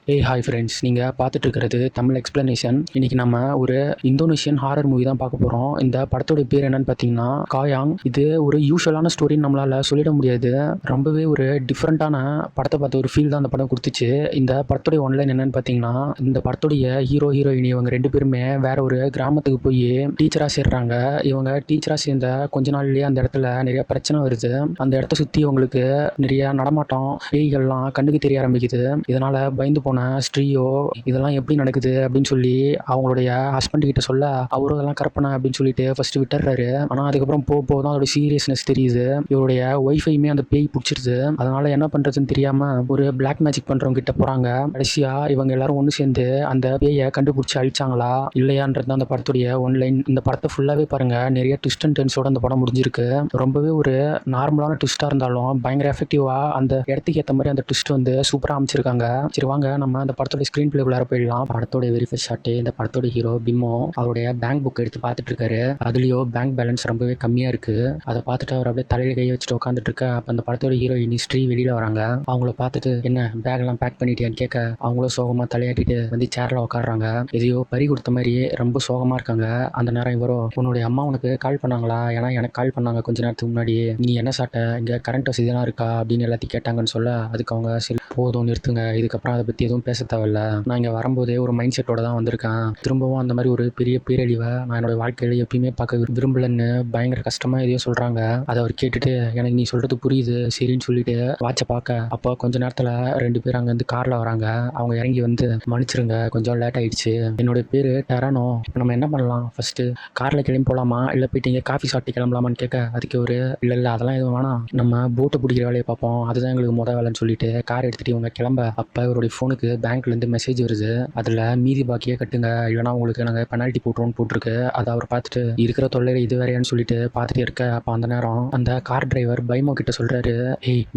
Hi friends, நீங்கள் பார்த்துட்டு இருக்கிறது தமிழ் எக்ஸ்பிளனேஷன். இன்றைக்கி நம்ம ஒரு இந்தோனேஷியன் ஹாரர் மூவி தான் பார்க்க போகிறோம். இந்த படத்தோடைய பேர் என்னன்னு பார்த்தீங்கன்னா காயாங். இது ஒரு யூஷுவலான ஸ்டோரின்னு நம்மளால் சொல்லிட முடியாது. ரொம்பவே ஒரு டிஃப்ரெண்ட்டான படத்தை பார்த்த ஒரு ஃபீல் தான் அந்த படம் கொடுத்துச்சு. இந்த படத்துடைய ஒன்லைன் என்னன்னு பார்த்தீங்கன்னா, இந்த படத்துடைய ஹீரோயினி இவங்க ரெண்டு பேருமே வேற ஒரு கிராமத்துக்கு போய் டீச்சராக சேர்றாங்க. இவங்க டீச்சராக சேர்ந்த கொஞ்ச நாள்லேயே அந்த இடத்துல நிறைய பிரச்சனை வருது. அந்த இடத்த சுற்றி இவங்களுக்கு நிறைய நடமாட்டம் பேய்கள்லாம் கண்ணுக்கு தெரிய ஆரம்பிக்குது. இதனால் பயந்து போன ஸ்ரீயோ இதெல்லாம் எப்படி நடக்குது அப்படின்னு சொல்லி அவங்களுடைய ஹஸ்பண்ட் கிட்ட சொல்ல, அவரும் அதெல்லாம் கற்பனை அப்படின்னு சொல்லிட்டு ஃபர்ஸ்ட் விட்டுறாரு. ஆனால் அதுக்கப்புறம் போதான் அதோட சீரியஸ்னஸ் தெரியுது. இவருடைய ஒய்ஃபையுமே அந்த பேய் பிடிச்சிருது. அதனால என்ன பண்றதுன்னு தெரியாம ஒரு பிளாக் மேஜிக் பண்றவங்க கிட்ட போறாங்க. கடைசியா இவங்க எல்லாரும் ஒன்று சேர்ந்து அந்த பேயை கண்டுபிடிச்சி அழிச்சாங்களா இல்லையான்றது அந்த படத்துடைய ஒன்லைன். இந்த படத்தை ஃபுல்லாவே பாருங்க, நிறைய ட்விஸ்ட் அண்ட் டர்ன்ஸோட அந்த படம் முடிஞ்சிருக்கு. ரொம்பவே ஒரு நார்மலான ட்விஸ்டா இருந்தாலும் பயங்கர எஃபெக்டிவா அந்த இடத்துக்கு ஏற்ற மாதிரி அந்த ட்விஸ்ட் வந்து சூப்பரா அமைச்சிருக்காங்க. சரி வாங்க நம்ம அந்த படத்தோட ஸ்கிரீன் பிளே உள்ளார போயிடலாம். படத்தோட வெரி ஃபர்ஸ்ட் ஷாட் இந்த படத்தோட ஹீரோ பிம்மோ அவருடைய பேங்க் புக் எடுத்து பார்த்துட்டு இருக்காரு. அதுலயோ பேங்க் பேலன்ஸ் ரொம்பவே கம்மியா இருக்கு. அதை பார்த்துட்டு அவர் அப்படியே தலையில கை வச்சுட்டு உட்காந்துட்டு இருக்க. அப்ப அந்த படத்தோட ஹீரோயின் ஸ்ரீ வெளியில வராங்க. அவங்கள பார்த்துட்டு என்ன பேக் எல்லாம் பேக் பண்ணிட்டியான்னு கேட்க, அவங்களும் சோகமா தலையாட்டிட்டு வந்து சேர்ல உட்காடுறாங்க. எதையோ பறி கொடுத்த மாதிரி ரொம்ப சோகமா இருக்காங்க. அந்த நேரம் இவரோ, உன்னுடைய அம்மா உனக்கு கால் பண்ணாங்களா? ஏன்னா எனக்கு கால் பண்ணாங்க கொஞ்ச நேரத்துக்கு முன்னாடி. நீ என்ன சாப்பிட்ட, இங்க கரண்ட் வசதி தான் இருக்கா அப்படின்னு எல்லாத்தையும் கேட்டாங்கன்னு சொல்ல, அதுக்கு அவங்க சரி போதும் நிறுத்துங்க, இதுக்கப்புறம் அதை பத்தி எதுவும் பேச தேவையில்ல. நான் இங்கே வரும்போதே ஒரு மைண்ட் செட்டோட தான் வந்திருக்கேன். திரும்பவும் அந்த மாதிரி ஒரு பெரிய பேரழிவை நான் என்னோட வாழ்க்கையில எப்பயுமே பார்க்க விரும்பலன்னு பயங்கர கஷ்டமா எதையோ சொல்றாங்க. அதை அவர் கேட்டுட்டு, எனக்கு நீ சொல்றது புரியுது சரின்னு சொல்லிட்டு வாட்சை பார்க்க, அப்போ கொஞ்ச நேரத்துல ரெண்டு பேர் அங்க இருந்து கார்ல வராங்க. அவங்க இறங்கி வந்து, மன்னிச்சிருங்க கொஞ்சம் லேட் ஆயிடுச்சு, என்னோட பேரு டெரானோ, நம்ம என்ன பண்ணலாம், ஃபர்ஸ்ட் கார்ல கிளம்பி போலாமா இல்ல போயிட்டு இங்கே காஃபி சாப்பிட்டு கிளம்பலாமான்னு கேட்க, அதுக்கு ஒரு இல்ல அதெல்லாம் எதுவும் வேணாம், நம்ம போட்டை பிடிக்கிற வேலையை பார்ப்போம், அதுதான் எங்களுக்கு முத வேலைன்னு சொல்லிட்டு கார் எடுத்துட்டு இவங்க கிளம்ப. அப்ப இவருடைய போனுக்கு பேங்க்ல இருந்து மெசேஜ் வருது. அதுல மீதி பாக்கியே கட்டுங்க இல்லைன்னா உங்களுக்கு நாங்கள் பெனால்ட்டி போட்டுருவோம்னு போட்டிருக்கு. அதை அவர் பார்த்துட்டு இருக்கிற தொல்லையில இது வேறையான்னு சொல்லிட்டு பார்த்துட்டு இருக்க. அப்போ அந்த நேரம் அந்த கார் டிரைவர் பைமோ கிட்ட சொல்றாரு,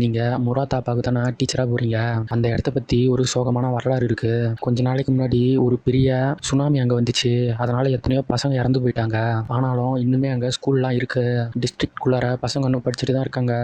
நீங்க முராதாப்பாக்கு தானே டீச்சரா போறீங்க, அந்த இடத்த பத்தி ஒரு சோகமான வரலாறு இருக்கு. கொஞ்ச நாளைக்கு முன்னாடி ஒரு பெரிய சுனாமி அங்க வந்துச்சு. அதனால எத்தனையோ பசங்க இறந்து போயிட்டாங்க. ஆனாலும் இன்னுமே அங்க ஸ்கூல்லாம் இருக்கு. டிஸ்ட்ரிக்ட் குள்ளார பசங்க இன்னும் படிச்சுட்டு தான் இருக்காங்க.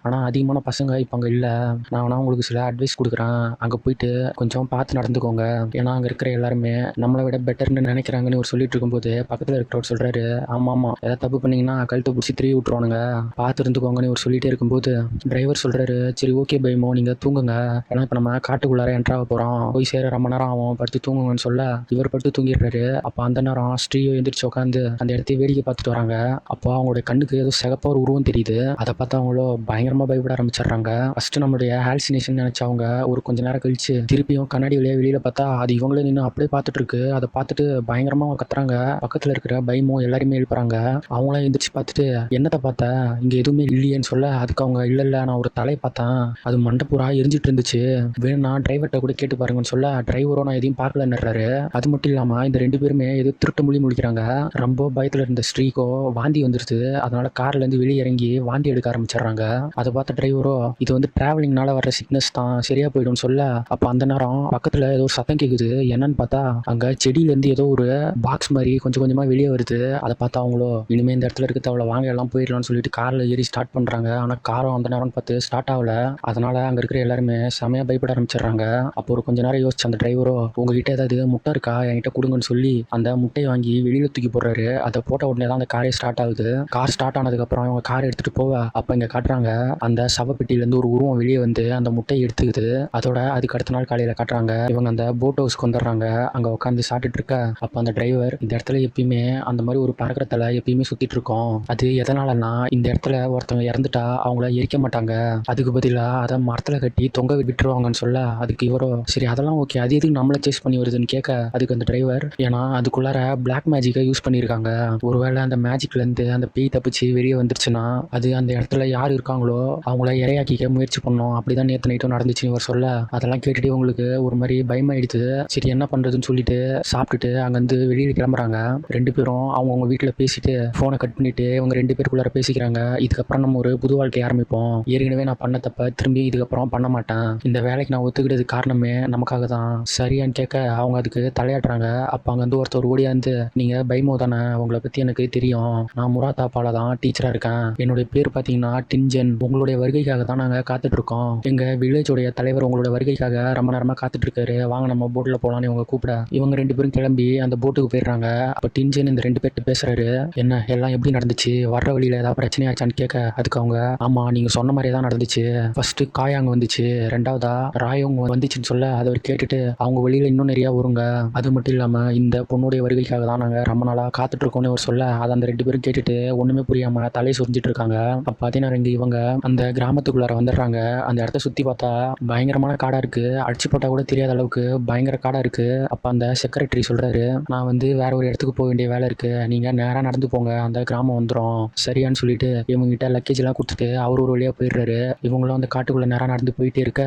ஆனா அதிகமான பசங்க இப்போ அங்க இல்லை. நான் வேணா உங்களுக்கு சில அட்வைஸ் கொடுக்குறேன், அங்க போயிட்டு கொஞ்சம் பார்த்து நடந்துக்கோங்க. ஏன்னா அங்க இருக்கிற எல்லாருமே நம்மளை விட பெட்டர்னு நினைக்கிறாங்கன்னு ஒரு சொல்லிட்டு இருக்கும்போது பக்கத்துல இருக்கிறவர் சொல்றாரு, ஆமா ஏதாவது தப்பு பண்ணீங்கன்னா கழுத்தை பிடிச்சி திரும்பி விட்டுருவானுங்க, பார்த்து இருந்துக்கோங்கன்னு ஒரு சொல்லிட்டே இருக்கும்போது டிரைவர் சொல்றாரு, சரி ஓகே பைமோ நீங்க தூங்குங்க, ஏன்னா இப்ப நம்ம காட்டுக்குள்ளார என்ட்ராக போறோம், போய் சேர ரொம்ப நேரம் ஆகும், படுத்து தூங்குங்கன்னு சொல்ல இவர் படுத்து தூங்கிடுறாரு. அப்ப அந்த நேரம் ஸ்ரீயோ எந்திரிச்சு உட்காந்து அந்த இடத்தையும் வேடிக்கை பார்த்துட்டு வராங்க. அப்போ அவங்களுடைய கண்ணுக்கு ஏதோ சிகப்பா ஒரு உருவம் தெரியுது. அதை பார்த்து அவங்களோ பயங்கரமா பயப்பட ஆரம்பிச்சிடுறாங்க. ஃபர்ஸ்ட் நம்மளுடைய ஹால்சினேஷன் நினைச்சவங்க ஒரு கொஞ்ச நேரம் கழிச்சு திருப்பியும் கண்ணாடி வழியா வெளியில பார்த்தா அது இவங்களே நின்று அப்படியே பார்த்துட்டு இருக்கு. அதை பார்த்துட்டு பயங்கரமா கத்துறாங்க. பக்கத்துல இருக்கிற பைமோ எல்லாருமே எழுப்புறாங்க. அவங்களாம் எந்திரிச்சு பார்த்துட்டு, என்னத்தை பார்த்த, இங்க எதுவுமே இல்லையேன்னு சொல்ல, அதுக்கு அவங்க இல்ல நான் ஒரு தலையை பார்த்தேன், அது மண்டபூரா எரிஞ்சிட்டு இருந்துச்சு, வேணா டிரைவர்கிட்ட கூட கேட்டு பாருங்கன்னு சொல்ல, டிரைவரும் நான் எதையும் பார்க்கலன்னுறாரு. அது மட்டும் இல்லாம இந்த ரெண்டு பேருமே ஏதோ திருட்டு மொழி முடிக்கிறாங்க. ரொம்ப பயத்துல இருந்த ஸ்ரீகோ வாந்தி வந்துருச்சு. அதனால கார்ல இருந்து வெளியே இறங்கி வாந்தி எடுக்க ஆரம்பிச்சிடுறாங்க. அதை பார்த்த டிரைவரோ, இது வந்து டிராவலிங்னால வர்ற சிக்னஸ் தான், சரியா போயிடும் சொல்ல, அப்ப அந்த நேரம் பக்கத்துல ஏதோ ஒரு சத்தம் கேக்குது. என்னன்னு பார்த்தா அங்க செடியில இருந்து ஏதோ ஒரு பாக்ஸ் மாதிரி கொஞ்சம் கொஞ்சமா வெளியே வருது. அதை பார்த்தா அவங்களோ, இனிமே இந்த இடத்துல இருக்க தேவையில்ல, வாங்க எல்லாம் போயிடலாம்னு சொல்லிட்டு கார்ல ஏறி ஸ்டார்ட் பண்றாங்க. ஆனா காரம் அந்த நேரம் பார்த்து ஸ்டார்ட் ஆகல. அதனால அங்க இருக்கிற எல்லாருமே செமையா பயப்பட ஆரம்பிச்சிடுறாங்க. அப்போ ஒரு கொஞ்ச நேரம் யோசிச்சு அந்த டிரைவரோ, உங்ககிட்ட ஏதாவது முட்டை இருக்கா என்கிட்ட கொடுங்கன்னு சொல்லி அந்த முட்டையை வாங்கி வெளியில தூக்கி போடுறாரு. அதை போட்ட உடனே தான் அந்த காரே ஸ்டார்ட் ஆகுது. கார் ஸ்டார்ட் ஆனதுக்கு அப்புறம் அவங்க கார் எடுத்துட்டு போவ, அப்ப இங்க காட்டுறாங்க அந்த சவப்பெட்டியில இருந்து ஒரு உருவம் வெளியே வந்து அந்த முட்டையை எடுத்துக்குது. அதோட அதுக்கு அடுத்த நாள் காலையில காட்டுறாங்க இவங்க அந்த போட் ஹவுஸ்க்கு வந்துடுறாங்க. அங்க உட்காந்து சாப்பிட்டுட்டு இருக்க. அப்ப அந்த டிரைவர், இந்த இடத்துல எப்பயுமே அந்த மாதிரி ஒரு பறக்கிற தலை எப்பயுமே சுத்திட்டு இருக்கோம், அது எதனாலன்னா இந்த இடத்துல ஒருத்தவங்க இறந்துட்டா அவங்கள எரிக்க மாட்டாங்க, அதுக்கு பதிலா அதை மரத்துல கட்டி தொங்க விட்டுருவாங்கன்னு சொல்ல, அதுக்கு இவரோ சரி அதெல்லாம் ஓகே, அது எதுக்கு நம்மள சேஸ் பண்ணி வருதுன்னு கேட்க, அதுக்கு அந்த டிரைவர், ஏன்னா அதுக்குள்ளார பிளாக் மேஜிக்கை யூஸ் பண்ணியிருக்காங்க, ஒருவேளை அந்த மேஜிக்ல இருந்து அந்த பேய் தப்பிச்சு வெளியே வந்துருச்சுன்னா அது அந்த இடத்துல யார் இருக்காங்களோ அவங்கள இரையாக்கிக்க முயற்சி பண்ணோம், அப்படிதான் நேற்று நைட்டும் நடந்துச்சுன்னு இவர் சொல்ல, அதெல்லாம் கேட்டுட்டு உங்களுக்கு ஒரு மாதிரி பயமாயிடுச்சு. சரி என்ன பண்றதுன்னு சொல்லிட்டு சாப்பிட்டுட்டு அங்கேருந்து வெளியில கிளம்புறாங்க. ரெண்டு பேரும் அவங்கவுங்க வீட்டில் பேசிட்டு ஃபோனை கட் பண்ணிட்டு இவங்க ரெண்டு பேருக்குள்ளார பேசிக்கிறாங்க, இதுக்கப்புறம் நம்ம ஒரு புது வாழ்க்கை ஆரம்பிப்போம், ஏற்கனவே நான் பண்ண தப்ப திரும்பி இதுக்கப்புறம் பண்ண மாட்டேன், இந்த வேலைக்கு நான் ஒத்துக்கிட்டது காரணமே நமக்காக தான், சரியான்னு கேட்க அவங்க அதுக்கு தலையாட்டுறாங்க. அப்போ அங்கேருந்து ஒருத்தர் ஓடியாந்து, நீங்க பைமோ தானே, உங்களை பத்தி எனக்கு தெரியும், நான் முராதாப்பால தான் டீச்சரா இருக்கேன், என்னுடைய பேர் பார்த்தீங்கன்னா டின்ஜன், உங்களுடைய வருகைக்காக தான் நாங்கள் காத்துட்டு இருக்கோம், எங்க வில்லேஜோடைய தலைவர் உங்களோட வருகைக்காக ரொம்ப நேரமா இவங்களுக்காக காத்துட்டு இருக்காரு. வாங்க நம்ம போட்டில் போகலான்னு இவங்க கூப்பிட இவங்க 2 பேரும் கிளம்பி அந்த போட்டுக்கு போயிடுறாங்க. அப்போ டின்ஜன் இந்த 2 பேர்கிட்ட பேசுறாரு. என்ன எல்லாம் எப்படி நடந்துச்சு, வர்ற வழியில் ஏதாவது பிரச்சனையாச்சான்னு கேட்க அதுக்கு அவங்க ஆமாம் நீங்கள் சொன்ன மாதிரியே தான் நடந்துச்சு. ஃபர்ஸ்ட்டு காயாங்க வந்துச்சு, 2வதா ராயோங் வந்துச்சுன்னு சொல்ல அதை அவர் கேட்டுட்டு அவங்க வழியில் இன்னும் நிறையா வருங்க. அது மட்டும் இல்லாமல் இந்த பொண்ணுடைய வருகைக்காக தான் நாங்கள் ரொம்ப நாளாக காத்துட்டு இருக்கோம்னு அவர் சொல்ல அதை அந்த 2 பேரும் கேட்டுட்டு ஒன்றுமே புரியாமல் தலையை சொரிஞ்சிட்டு இருக்காங்க. அப்போ பார்த்தீங்கன்னா இவங்க அந்த கிராமத்துக்குள்ளார வந்துடுறாங்க. அந்த இடத்த சுற்றி பார்த்தா பயங்கரமான காடாக இருக்குது. அடிச்சு போட்டால் கூட தெரியாத அளவுக்கு பயங்கர காடாக இருக்குது. அப்போ அந்த செக்ரட்டரி சொல்கிறாரு, நான் வந்து வேற ஒரு இடத்துக்கு போக வேண்டிய வேலை இருக்குது, நீங்கள் நேராக நடந்து போங்க, அந்த கிராமம் வந்துடும் சரியான்னு சொல்லிட்டு இவங்ககிட்ட லக்கேஜ்லாம் கொடுத்துட்டு அவர் ஒரு வழியாக போயிடுறாரு. இவங்களும் அந்த காட்டுக்குள்ளே நேராக நடந்து போயிட்டே இருக்க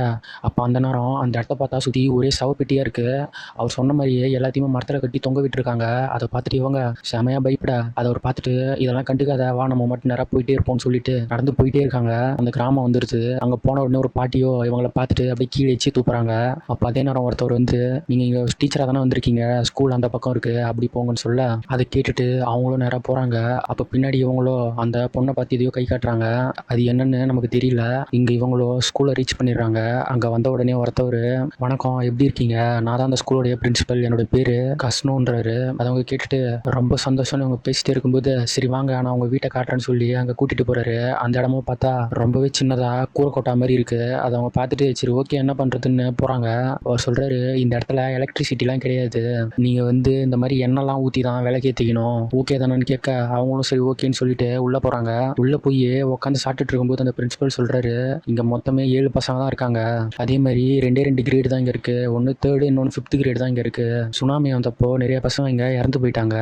அப்போ அந்த நேரம் அந்த இடத்த பார்த்தா சுற்றி ஒரே சவப்பெட்டியாக இருக்குது. அவர் சொன்ன மாதிரியே எல்லாத்தையுமே மரத்தில் கட்டி தொங்க விட்டுருக்காங்க. அதை பார்த்துட்டு இவங்க செமையாக பயப்பட அதை அவர் பார்த்துட்டு இதெல்லாம் கண்டுக்காத, வா நம்ம மட்டும் நேராக போயிட்டே இருப்போம்னு சொல்லிட்டு நடந்து போயிட்டே இருக்காங்க. அந்த கிராமம் வந்துருது. அங்கே போன உடனே ஒரு பாட்டியோ இவங்களை பார்த்துட்டு அப்படியே கீழே வச்சு தூப்புறாங்க. அப்போ அதே நேரம் ஒருத்தவர் வந்து நீங்கள் இங்கே டீச்சராக தானே வந்திருக்கீங்க, ஸ்கூல் அந்த பக்கம் இருக்குது, அப்படி போங்கன்னு சொல்ல அதை கேட்டுட்டு அவங்களும் நேராக போகிறாங்க. அப்போ பின்னாடி இவங்களும் அந்த பொண்ணை பார்த்து இதையோ கை காட்டுறாங்க. அது என்னன்னு நமக்கு தெரியல. இங்கே இவங்களும் ஸ்கூலை ரீச் பண்ணிடுறாங்க. அங்கே வந்த உடனே ஒருத்தவர் வணக்கம் எப்படி இருக்கீங்க, நான் தான் அந்த ஸ்கூலோடைய பிரின்சிபல், என்னோட பேர் கஸ்னோன்றாரு. அதை அவங்க கேட்டுட்டு ரொம்ப சந்தோஷம்னு அவங்க பேசிட்டே இருக்கும்போது சரி வாங்க நான் அவங்க வீட்டை காட்டுறேன்னு சொல்லி அங்கே கூட்டிகிட்டு போகிறாரு. அந்த இடமும் பார்த்தா ரொம்பவே சின்னதாக கூரை கொட்டா மாதிரி இருக்குது. அதை அவங்க பார்த்துட்டு சரி ஓகே என்ன பண்ணுறதுன்னு போகிறாங்க. அவர் சொல்கிறாரு, இந்த இடத்துல எலக்ட்ரிசிட்டிலாம் கிடையாது, நீங்கள் வந்து இந்த மாதிரி எண்ணெய்லாம் ஊற்றி தான் விளக்கேற்றிக்கணும், ஓகே தானேன்னு கேட்க அவங்களும் சரி ஓகேன்னு சொல்லிட்டு உள்ளே போகிறாங்க. உள்ளே போய் உட்காந்து சாப்பிட்டுட்டு இருக்கும்போது அந்த பிரின்சிபல் சொல்கிறாரு, இங்கே மொத்தமே 7 பசங்க தான் இருக்காங்க, அதே மாதிரி 2 கிரேடு தான் இங்கே இருக்குது, ஒன்று 3rd இன்னொன்று 5th கிரேடு தான் இங்கே இருக்குது. சுனாமி வந்தப்போ நிறைய பசங்க இங்கே இறந்து போயிட்டாங்க.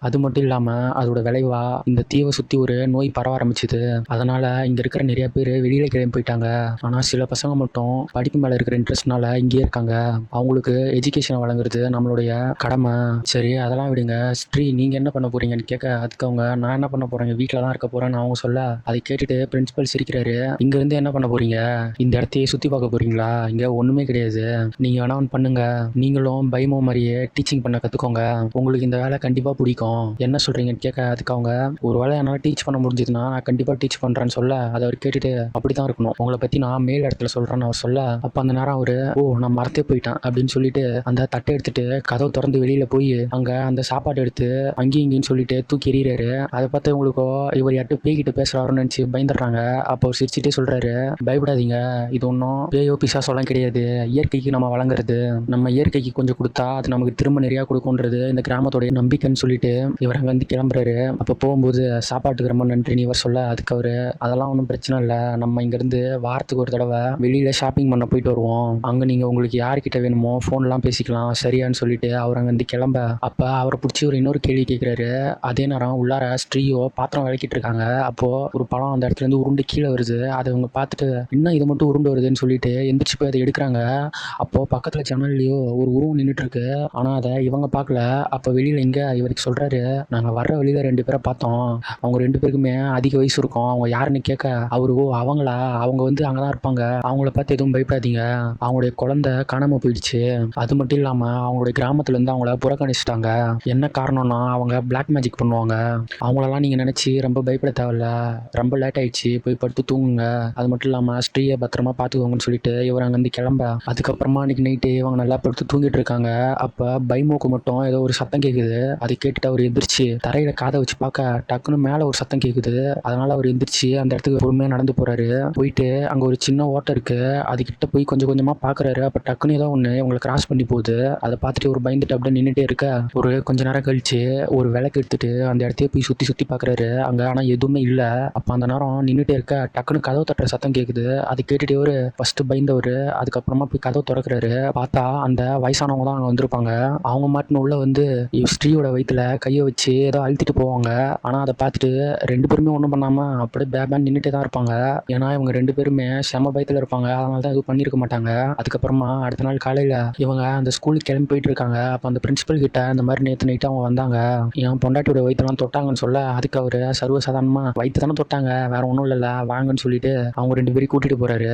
அது மட்டும் இல்லாமல் அதோட விளைவா இந்த தீவை சுற்றி ஒரு நோய் பரவ ஆரம்பிச்சுது. அதனால் இங்கே இருக்கிற நிறைய பேர் வெளியில் கிளம்பி போயிட்டாங்க. ஆனால் சில பசங்க மட்டும் படிப்பு மேலே இருக்கிற இன்ட்ரெஸ்ட்னால இங்கேயே இருக்காங்க. அவங்களுக்கு எஜுகேஷனை வழங்குறது நம்மளுடைய கடமை. சரி அதெல்லாம் விடுங்க, ஸ்ரீ நீங்கள் என்ன பண்ண போகிறீங்கன்னு கேட்க அதுக்கு அவங்க நான் என்ன பண்ண போகிறேன், வீட்டில் தான் இருக்க போகிறேன்னு அவங்க சொல்ல அதை கேட்டுட்டு பிரின்சிபல் சிரிக்கிறாரு. இங்கேருந்து என்ன பண்ண போகிறீங்க, இந்த இடத்தையே சுற்றி பார்க்க போகிறீங்களா, இங்கே ஒன்றுமே கிடையாது, நீங்கள் வேணா ஒன்று பண்ணுங்க, நீங்களும் பயமோ மாதிரியே டீச்சிங் பண்ண கற்றுக்கோங்க, உங்களுக்கு இந்த வேலை கண்டிப்பாக பிடிக்கும், என்ன சொல்கிறீங்கன்னு கேட்க அதுக்கு அவங்க ஒரு வேலை என்னால் டீச் பண்ண முடிஞ்சதுன்னா நான் கண்டிப்பாக டீச் பண்ணுறேன்னு சொல்ல அதை அவர் கேட்டுட்டு அப்படி தான் இருக்கணும், உங்களை பற்றி நான் மேல் இடத்துல சொல்கிறேன்னு அவர் சொல்ல அப்போ அந்த நேரம் அவர் ஓ நான் மறந்தே போயிட்டேன் அப்படின்னு சொல்லிட்டு அந்த தட்டை எடுத்துட்டு கதவை திறந்து வெளியில் போய் அங்கே அந்த சாப்பாடு எடுத்து அங்கேயும் இங்கேயும் சொல்லிட்டு தூக்கி எறிகிறாரு. அதை பார்த்து உங்களுக்கோ இவர் யார்ட்டு பேய்கிட்ட பேசுகிறாருன்னு நினச்சி பயந்துடுறாங்க. அப்போ அவர் சிரிச்சுட்டே சொல்கிறாரு, பயப்படாதீங்க, இது ஒன்றும் பேயோ பிசாசோலாம் கிடையாது, இயற்கைக்கு நம்ம வழங்குறது, நம்ம இயற்கைக்கு கொஞ்சம் கொடுத்தா அது நமக்கு திரும்ப நிறையா கொடுக்குன்றது இந்த கிராமத்தோடைய நம்பிக்கைன்னு சொல்லிட்டு இவர் அங்கே வந்து கிளம்புறாரு. அப்போ போகும்போது சாப்பாட்டுக்கு ரொம்ப நன்றின்னு இவர் சொல்ல அதுக்கு அவர் அதெல்லாம் ஒன்றும் பிரச்சனை இல்லை, நம்ம இங்கேருந்து வாரத்துக்கு ஒரு தடவை வெளியில் ஷாப்பிங் பண்ண போயிட்டு வருவோம், அங்கே நீங்கள் உங்களுக்கு யார்கிட்ட வேணுமோ ஃபோன்லாம் பேசிக்கலாம் சரியான்னு சொல்லிட்டு அவர் அங்கே வந்து கிளம்ப அப்போ அவரை பிடிச்சி ஒரு இன்னொரு கேள்வி கேட்குறாரு. அதே நேரம் உள்ளார ஸ்ட்ரீயோ பாத்திரம் விளக்கிட்டு இருக்காங்க. அப்போது ஒரு பழம் அந்த இடத்துலேருந்து உருண்டு கீழே வருது. அதை அவங்க பார்த்துட்டு இன்னும் இது மட்டும் உருண்டு வருதுன்னு சொல்லிட்டு எந்திரிச்சு போய் அதை எடுக்கிறாங்க. அப்போது பக்கத்தில் ஜன்னல்லையோ ஒரு உருவம் நின்றுட்டு இருக்கு. ஆனால் அதை இவங்க பார்க்கல. அப்போ வெளியில் இங்கே இவருக்கு சொல்கிறாரு, நாங்கள் வர்ற வழியில் 2 பேரை பார்த்தோம், அவங்க 2 பேருக்குமே அதிக வயசு இருக்கும், அவங்க யாருன்னு கேட்க அவரு ஓ அவங்களா, அவங்க வந்து அங்கே தான் இருப்பாங்க, அவங்கள பார்த்து எதுவும் பயப்படாதீங்க, அவங்களுடைய குழந்தை காணாமல் போயிடுச்சு, அது மட்டும் இல்லாமல் அவங்களுடைய கிராமத்துலேருந்து அவங்கள புறக்கணிச்சிட்டாங்க, என்ன காரணம்னா அவங்க பிளாக் மேஜிக் பண்ணுவாங்க, அவங்களெல்லாம் நீங்கள் நினச்சி ரொம்ப பயப்பட தேவையில்ல, ரொம்ப லேட் ஆயிடுச்சு, போய் படுத்து தூங்குங்க, அது மட்டும் இல்லாமல் ஸ்ரீயை பத்திரமா பார்த்துக்கோங்கன்னு சொல்லிட்டு இவர் அங்கேருந்து கிளம்ப அதுக்கப்புறமா அன்றைக்கி நைட்டு இவங்க நல்லா படுத்து தூங்கிட்டு இருக்காங்க. அப்போ பைமோக்கு மட்டும் ஏதோ ஒரு சத்தம் கேட்குது. அதை கேட்டுட்டு அவர் எந்திரிச்சு தரையில் காதை வச்சு பார்க்க டக்குன்னு மேலே ஒரு சத்தம் கேட்குது. அதனால் அவர் எந்திரிச்சு அந்த இடத்துக்கு பொறுமையாக நடந்து போகிறாரு. போயிட்டு அங்கே ஒரு சின்ன ஓட்டை இருக்குது, அதுக்கிட்ட போய் கொஞ்சம் கொஞ்சமாக பார்க்குறாரு. அப்போ டக்குன்னு ஏதோ ஒன்று உங்களை கிராஸ் பண்ணி போகுது. அதை பார்த்துட்டு ஒரு பயந்துட்டு அப்படியே நின்றுட்டே இருக்க ஒரு கொஞ்ச நேரம் கழிச்சு ஒரு விளக்கு எடுத்துட்டு அந்த இடத்தையே போய் சுற்றி சுற்றி பார்க்குறாரு. அங்கே ஆனால் எதுவுமே இல்லை. அப்போ அந்த நேரம் நின்றுட்டே இருக்க டக்குன்னு கதவு தட்டுற சத்தம் கேட்குது. அது கேட்டுகிட்டே ஒரு ஃபஸ்ட்டு பயந்தவர் அதுக்கப்புறமா போய் கதவு திறக்கிறாரு. பார்த்தா அந்த வயசானவங்க தான் அங்கே வந்திருப்பாங்க. அவங்க மாட்டின உள்ள வந்து ஸ்ரீயோட வயிற்றுல கையை வச்சு ஏதோ அழுத்திட்டு போவாங்க. ஆனால் அதை பார்த்துட்டு 2 பேருமே ஒன்றும் பண்ணாமல் அப்படியே பேபேன் நின்றுட்டே தான் இருப்பாங்க. ஏன்னா இவங்க 2 பேருமே செம பயத்தில் இருப்பாங்க. அதனால தான் எதுவும் பண்ணியிருக்க மாட்டாங்க. அதுக்கப்புறமா அடுத்த நாள் காலையில் இவங்க அந்த ஸ்கூலுக்கு கிளம்பி போயிட்டு இருக்காங்க. அப்போ அந்த பிரின்சிபல் கிட்ட இந்த மாதிரி நேற்று நைட்டு அவங்க வந்தாங்க, என் பொண்டாட்டியோட வயிற்றுலாம் தொட்டாங்கன்னு சொல்ல அதுக்கு அவர் சர்வசாதாரணமாக வயிற்று தானே தொட்டாங்க, வேற ஒன்றும் இல்லைல்ல வாங்கன்னு சொல்லிட்டு அவங்க 2 பேரும் கூட்டிகிட்டு போகிறாரு.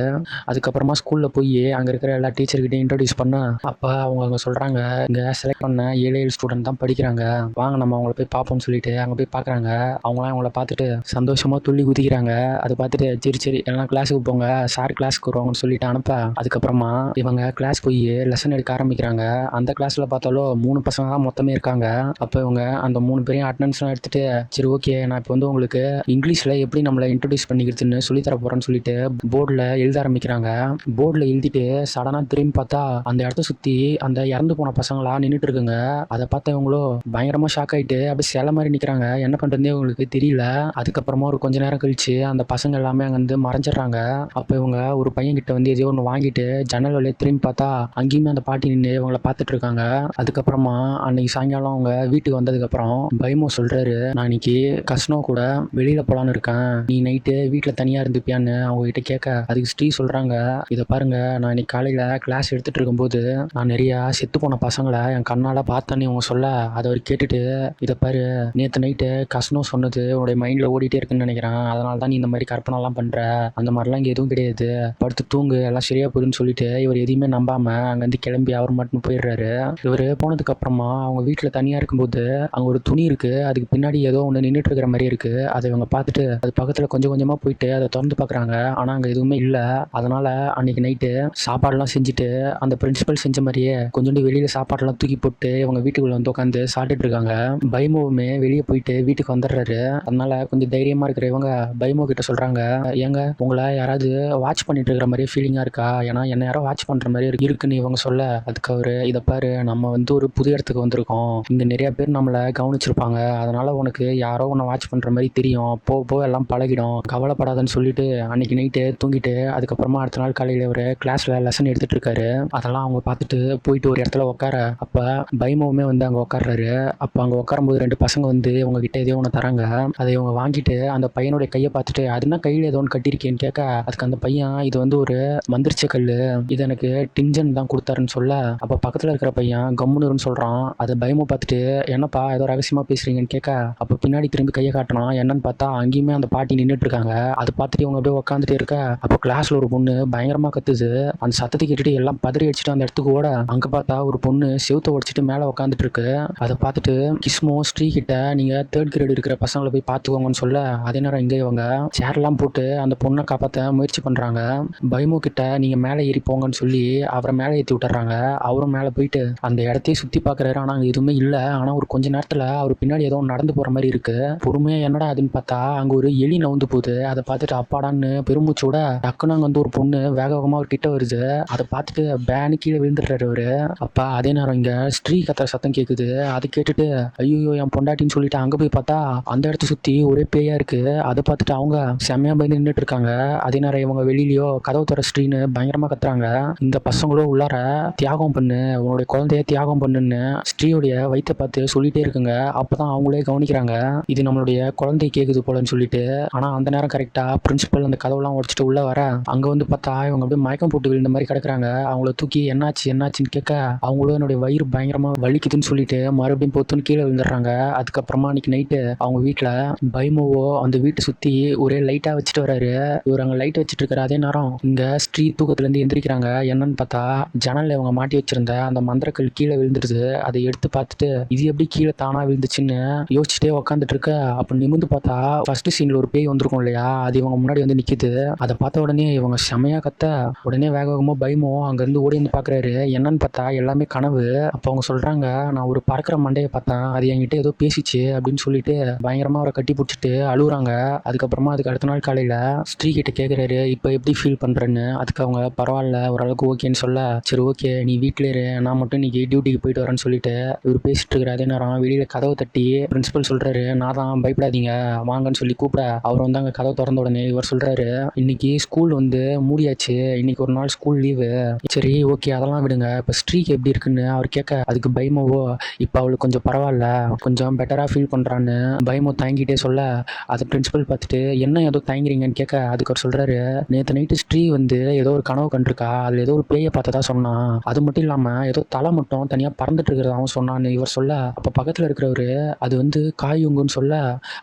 அதுக்கப்புறமா ஸ்கூலில் போய் அங்கே இருக்கிற எல்லா டீச்சர்கிட்டையும் இன்ட்ரடியூஸ் பண்ண அப்போ அவங்க அங்கே சொல்கிறாங்க, இங்கே செலக்ட் பண்ண 7 ஸ்டூடெண்ட் தான் படிக்கிறாங்க, வாங்க நம்ம அவங்கள போய் பார்ப்போம்னு சொல்லிட்டு அங்கே போய் பார்க்குறாங்க. அவங்களாம் அவங்கள பார்த்துட்டு சந்தோஷமாக துள்ளி குதிக்கிறாங்க. அதை பார்த்துட்டு சரி சரி எல்லாம் கிளாஸுக்கு போங்க, சார் கிளாஸுக்கு வருவாங்கன்னு சொல்லிட்டு அனுப்ப அதுக்கப்புறமா இவங்க இவங்க கிளாஸ் போய் லெசன் எடுக்க ஆரம்பிக்கிறாங்க. அந்த கிளாஸ்ல பார்த்தாலும் 3 பசங்க தான் மொத்தமே இருக்காங்க. அப்போ இவங்க அந்த 3 பேரையும் அட்டெண்டன்ஸ்லாம் எடுத்துட்டு, சரி ஓகே நான் இப்போ வந்து உங்களுக்கு இங்கிலீஷ்ல எப்படி நம்மளை இன்ட்ரடியூஸ் பண்ணிக்கிறதுன்னு சொல்லி தர போறேன்னு சொல்லிட்டு போர்டில் எழுத ஆரம்பிக்கிறாங்க. போர்டில் எழுதிட்டு சடனாக திரும்பி பார்த்தா அந்த இடத்த சுற்றி அந்த இறந்து போன பசங்களா நின்றுட்டு இருக்குங்க. அதை பார்த்த இவங்களும் பயங்கரமாக ஷாக் ஆகிட்டு அப்படியே சில மாதிரி நிற்கிறாங்க. என்ன பண்ணுறதுனே இவங்களுக்கு தெரியல. அதுக்கப்புறமா ஒரு கொஞ்ச நேரம் கழிச்சு அந்த பசங்க எல்லாமே அங்கே வந்து மறைஞ்சிடுறாங்க. அப்போ இவங்க ஒரு பையன் கிட்ட வந்து எதையோ ஒன்று வாங்கிட்டு ஜன்னல் வழியே திரும்பி பார்த்தா அங்கேயுமே அந்த பாட்டி நின்று இவங்களை பார்த்துட்டு இருக்காங்க. அதுக்கப்புறமா அன்னைக்கு சாயங்காலம் அவங்க வீட்டுக்கு வந்ததுக்கப்புறம் பைமோ சொல்றாரு, நான் இன்னைக்கு கஸ்னோ கூட வெளியில போலான்னு இருக்கேன், நீ நைட்டு வீட்டில் தனியாக இருந்துப்பியான்னு அவங்க கிட்ட கேட்க, அதுக்கு ஸ்ரீ சொல்றாங்க, இதை பாருங்க நான் இன்னைக்கு காலையில் கிளாஸ் எடுத்துட்டு இருக்கும்போது நான் நிறைய செத்து போன பசங்களை என் கண்ணால் பார்த்தேன்னு இவங்க சொல்ல, அதை அவர் கேட்டுட்டு, இதை பாரு நேற்று நைட்டு கஸ்னோ சொன்னது உன்னுடைய மைண்டில் ஓடிட்டே இருக்குன்னு நினைக்கிறேன், அதனால தான் நீ இந்த மாதிரி கற்பனைலாம் பண்ணுற, அந்த மாதிரிலாம் இங்கே எதுவும் கிடையாது, படுத்து தூங்கு எல்லாம் சரியா போகுதுன்னு சொல்லிட்டு இவர் எதையுமே நம்பாம அங்கேருந்து கிளம்பி அவர் மட்டும் போயிடுறாரு. இவர் போனதுக்கு அப்புறமா அவங்க வீட்டில் தனியாக இருக்கும்போது அங்கே ஒரு துணி இருக்கு, அதுக்கு பின்னாடி ஏதோ ஒன்று நின்றுட்டு இருக்கிற மாதிரி இருக்கு. அதை இவங்க பார்த்துட்டு அது பக்கத்தில் கொஞ்சம் கொஞ்சமாக போயிட்டு அதை திறந்து பார்க்குறாங்க. ஆனால் அங்கே எதுவுமே இல்லை. அதனால அன்னைக்கு நைட்டு சாப்பாடுலாம் செஞ்சுட்டு அந்த பிரின்சிபல் செஞ்ச மாதிரியே கொஞ்சோண்டு வெளியில் சாப்பாடெல்லாம் தூக்கி போட்டு இவங்க வீட்டுக்குள்ள வந்து உட்காந்து சாப்பிட்டுட்டு இருக்காங்க. பைமோவுமே வெளியே போயிட்டு வீட்டுக்கு வந்துடுறாரு. அதனால கொஞ்சம் தைரியமாக இருக்கிற இவங்க பைமோ கிட்ட சொல்கிறாங்க, ஏங்க உங்களை யாராவது வாட்ச் பண்ணிட்டு இருக்கிற மாதிரியே ஃபீலிங்காக இருக்கா, ஏன்னா என்ன யாரோ வாட்ச் பண்ணுற மாதிரி இருக்குன்னு இவங்க சொல்ல, அதுக்கு அவரு, இதை பாரு நம்ம வந்து ஒரு புது இடத்துக்கு வந்திருக்கோம், இங்கே நிறைய பேர் நம்மளை கவனிச்சிருப்பாங்க, அதனால உனக்கு யாரோ உன்னை வாட்ச் பண்ணுற மாதிரி தெரியும், போக எல்லாம் பழகிடும், கவலைப்படாதன்னு சொல்லிட்டு அன்னைக்கு நைட்டு தூங்கிட்டு அதுக்கப்புறமா அடுத்த நாள் காலையில் ஒரு கிளாஸில் லெசன் எடுத்துட்டு இருக்காரு. அதெல்லாம் அவங்க பார்த்துட்டு போயிட்டு ஒரு இடத்துல உட்கார, அப்போ பைமோவுமே வந்து அங்கே உட்கார்றாரு. அப்போ அங்கே உட்காரும்போது 2 பசங்க வந்து இவங்க கிட்ட எதையோ ஒன்று தராங்க. அதை இவங்க வாங்கிட்டு அந்த பையனுடைய கையை பார்த்துட்டு, அதுனா கையில் ஏதோ ஒன்று கட்டியிருக்கேன்னு கேட்க, அதுக்கு அந்த பையன், இது வந்து ஒரு மந்திரிச்ச கல், இது எனக்கு டிஞ்சன் தான் கொடுத்தாருன்னு சொல்ல, அப்போ பக்கத்தில் இருக்கிற பையன் கம்முன்னு சொல்கிறான். அதை பைமோ பார்த்துட்டு, என்னப்பா ஏதோ ரகசியமாக பேசுறீங்கன்னு கேட்க, அப்போ பின்னாடி திரும்பி கையை காட்டினான். என்னன்னு பார்த்தா அங்கேயுமே அந்த பாட்டி நின்றுட்டு இருக்காங்க. அதை பார்த்துட்டு இவங்க அப்படியே உட்காந்துட்டே இருக்க, அப்போ கிளாஸ்ல ஒரு பொண்ணு பயங்கரமாக கத்துது. அந்த சத்தத்தை கேட்டுட்டு எல்லாம் பதறி அடிச்சுட்டு அந்த இடத்துக்கு ஓட, அங்கே பார்த்தா ஒரு பொண்ணு செவுத்தை உடைச்சிட்டு மேலே உட்காந்துட்டு இருக்கு. அதை பார்த்துட்டு கிஸ்மோ ஸ்ரீ கிட்ட, நீங்கள் 3rd கிரேட் இருக்கிற பசங்களை போய் பார்த்துக்கோங்கன்னு சொல்ல, அதே நேரம் இங்கே இவங்க சேர்லாம் போட்டு அந்த பொண்ணை காப்பாற்ற முயற்சி பண்ணுறாங்க. பைமோ கிட்ட நீங்கள் மேலே ஏறி போங்கன்னு சொல்லி அவரை மேலே ஏற்றி விட்டுறாங்க. அவரும் மேலே போயிட்டு அந்த இடத்தையே சுற்றி பார்க்குறாரு. ஆனால் அங்கே எதுவுமே இல்லை. ஆனால் ஒரு கொஞ்ச நேரத்தில் அவர் பின்னாடி ஏதோ நடந்து போகிற மாதிரி இருக்கு. பொறுமையாக என்னடா அதுன்னு பார்த்தா அங்கே ஒரு எலி நவுந்து போகுது. அதை பார்த்துட்டு அப்பாடான்னு பெருமூச்சோட டக்குன்னு அங்கே வந்து ஒரு பொண்ணு வேக வேகமாக ஒரு கிட்ட வருது. அதை பார்த்துட்டு பேனு கீழே விழுந்துடுறாரு அவரு. அப்பா அதே நேரம் இங்கே ஸ்ரீ கத்துற சத்தம் கேட்குது. அதை கேட்டுட்டு ஐயோ என் பொண்டாட்டின்னு சொல்லிட்டு அங்கே போய் பார்த்தா அந்த இடத்த சுற்றி ஒரே பேயா இருக்கு. அதை பார்த்துட்டு அவங்க செம்மையா பயந்து நின்றுட்டு இருக்காங்க. அதே நேரம் இவங்க வெளியிலயோ கதவு தர ஸ்ரீன்னு பயங்கரமாக கத்துறாங்க. இந்த பசங்களும் உள்ளார தியாகம் பண்ணு, உன்னுடைய குழந்தைய தியாகம் பண்ணுன்னு ஸ்ரீயோடைய வயிற்றை பார்த்து சொல்லிட்டே இருக்குங்க. அப்பதான் அவங்களே கவனிக்கிறாங்க, இது நம்மளுடைய குழந்தை கேட்குது போலன்னு சொல்லிட்டு. ஆனால் அந்த நேரம் கரெக்டாக பிரின்சிபல் அந்த கதவுலாம் உடச்சிட்டு உள்ள வர, அங்கே வந்து பார்த்தா இவங்க அப்படியே மயக்கம் போட்டு விழுந்த மாதிரி கிடக்குறாங்க. அவங்கள தூக்கி என்னாச்சுன்னு கேட்க, அவங்களும் என்னுடைய வயிறு பயங்கரமாக வலிக்குதுன்னு சொல்லிட்டு மறுபடியும் பொத்துன்னு கீழே விழுந்துடுறாங்க. அதுக்கப்புறமா அன்னைக்கு நைட்டு அவங்க வீட்டில் பைமோவோ அந்த வீட்டை சுற்றி ஒரே லைட்டாக வச்சுட்டு வராரு. இவர் அங்கே லைட் வச்சுட்டு இருக்கிற அதே நேரம் இங்கே ஸ்ரீ தூக்கத்துலேருந்து எந்திரிக்கிறாங்க. என்னன்னு பார்த்தா ஜன்னலில் இவங்க மாட்டி வச்சிருந்த அந்த மந்திரக்கல் கீழே விழுந்துருது. அதை எடுத்து பார்த்துட்டு இது எப்படி கீழே தானா விழுந்துச்சுன்னு யோசிச்சுட்டே உட்காந்துட்டு இருக்க, அப்போ நிமிந்து பார்த்தா ஃபர்ஸ்ட் சீன்ல ஒரு பேய் வந்திருக்கும் இல்லையா, அது இவங்க முன்னாடி வந்து நிக்குது. அதை பார்த்த உடனே இவங்க செமையா கத்த, உடனே வேக வேகமா பைமோ அங்கேருந்து ஓடி வந்து பார்க்குறாரு. என்னன்னு பார்த்தா எல்லாமே கனவு. அப்போ அவங்க சொல்றாங்க, நான் ஒரு பறக்கிற மண்டையை பார்த்தேன், அது என்கிட்ட ஏதோ பேசிச்சு அப்படின்னு சொல்லிட்டு பயங்கரமா அவரை கட்டி பிடிச்சிட்டு அழுகுறாங்க. அதுக்கப்புறமா அதுக்கு அடுத்த நாள் காலையில ஸ்ரீ கிட்ட கேட்குறாரு, இப்போ எப்படி ஃபீல் பண்றேன்னு. அதுக்கு அவங்க பரவாயில்ல ஓரளவுக்கு ஓகேன்னு சொல்ல, சரி ஓகே நீ வீட்டிலே இரு, நான் மட்டும் இன்னைக்கு டியூட்டிக்கு போயிட்டு வரேன்னு சொல்லிட்டு இவர் பேசிட்டு இருக்கிற அதே நேரம் வெளியில கதவை தட்டி பிரின்சிபல் சொல்றாரு, நான் தான் பயப்படாதீங்க வாங்கன்னு சொல்லி கூப்பிட, அவர் வந்து அங்கே கதவை திறந்த உடனே இவர் சொல்றாரு, இன்னைக்கு ஸ்கூல் வந்து மூடியாச்சு, இன்னைக்கு ஒரு நாள் ஸ்கூல் லீவு. சரி ஓகே அதெல்லாம் விடுங்க, இப்போ ஸ்ட்ரீக் எப்படி இருக்குன்னு அவர் கேட்க, அதுக்கு பைமோவோ இப்போ அவளுக்கு கொஞ்சம் பரவாயில்ல, கொஞ்சம் பெட்டராக ஃபீல் பண்ணுறான்னு பைமோ தயங்கிட்டே சொல்ல, அதை பிரின்சிபல் பார்த்துட்டு என்ன ஏதோ தயங்குறீங்கன்னு கேட்க, அதுக்கு அவர் சொல்றாரு, நேற்று நைட்டு ஸ்ட்ரீ வந்து ஏதோ ஒரு கனவு கண்டிருக்கா, அதில் ஏதோ ஒரு பேயை பார்த்ததா சொன்னான், அது மட்டும் இல்லாமல் ஏதோ தலை மட்டும் தனியாக பறந்துட்டு இருக்கிறதாவும் சொன்னான்னு இவர் சொல்ல, அப்போ பக்கத்தில் இருக்கிறவரு அது வந்து காய் உங்குன்னு சொல்ல,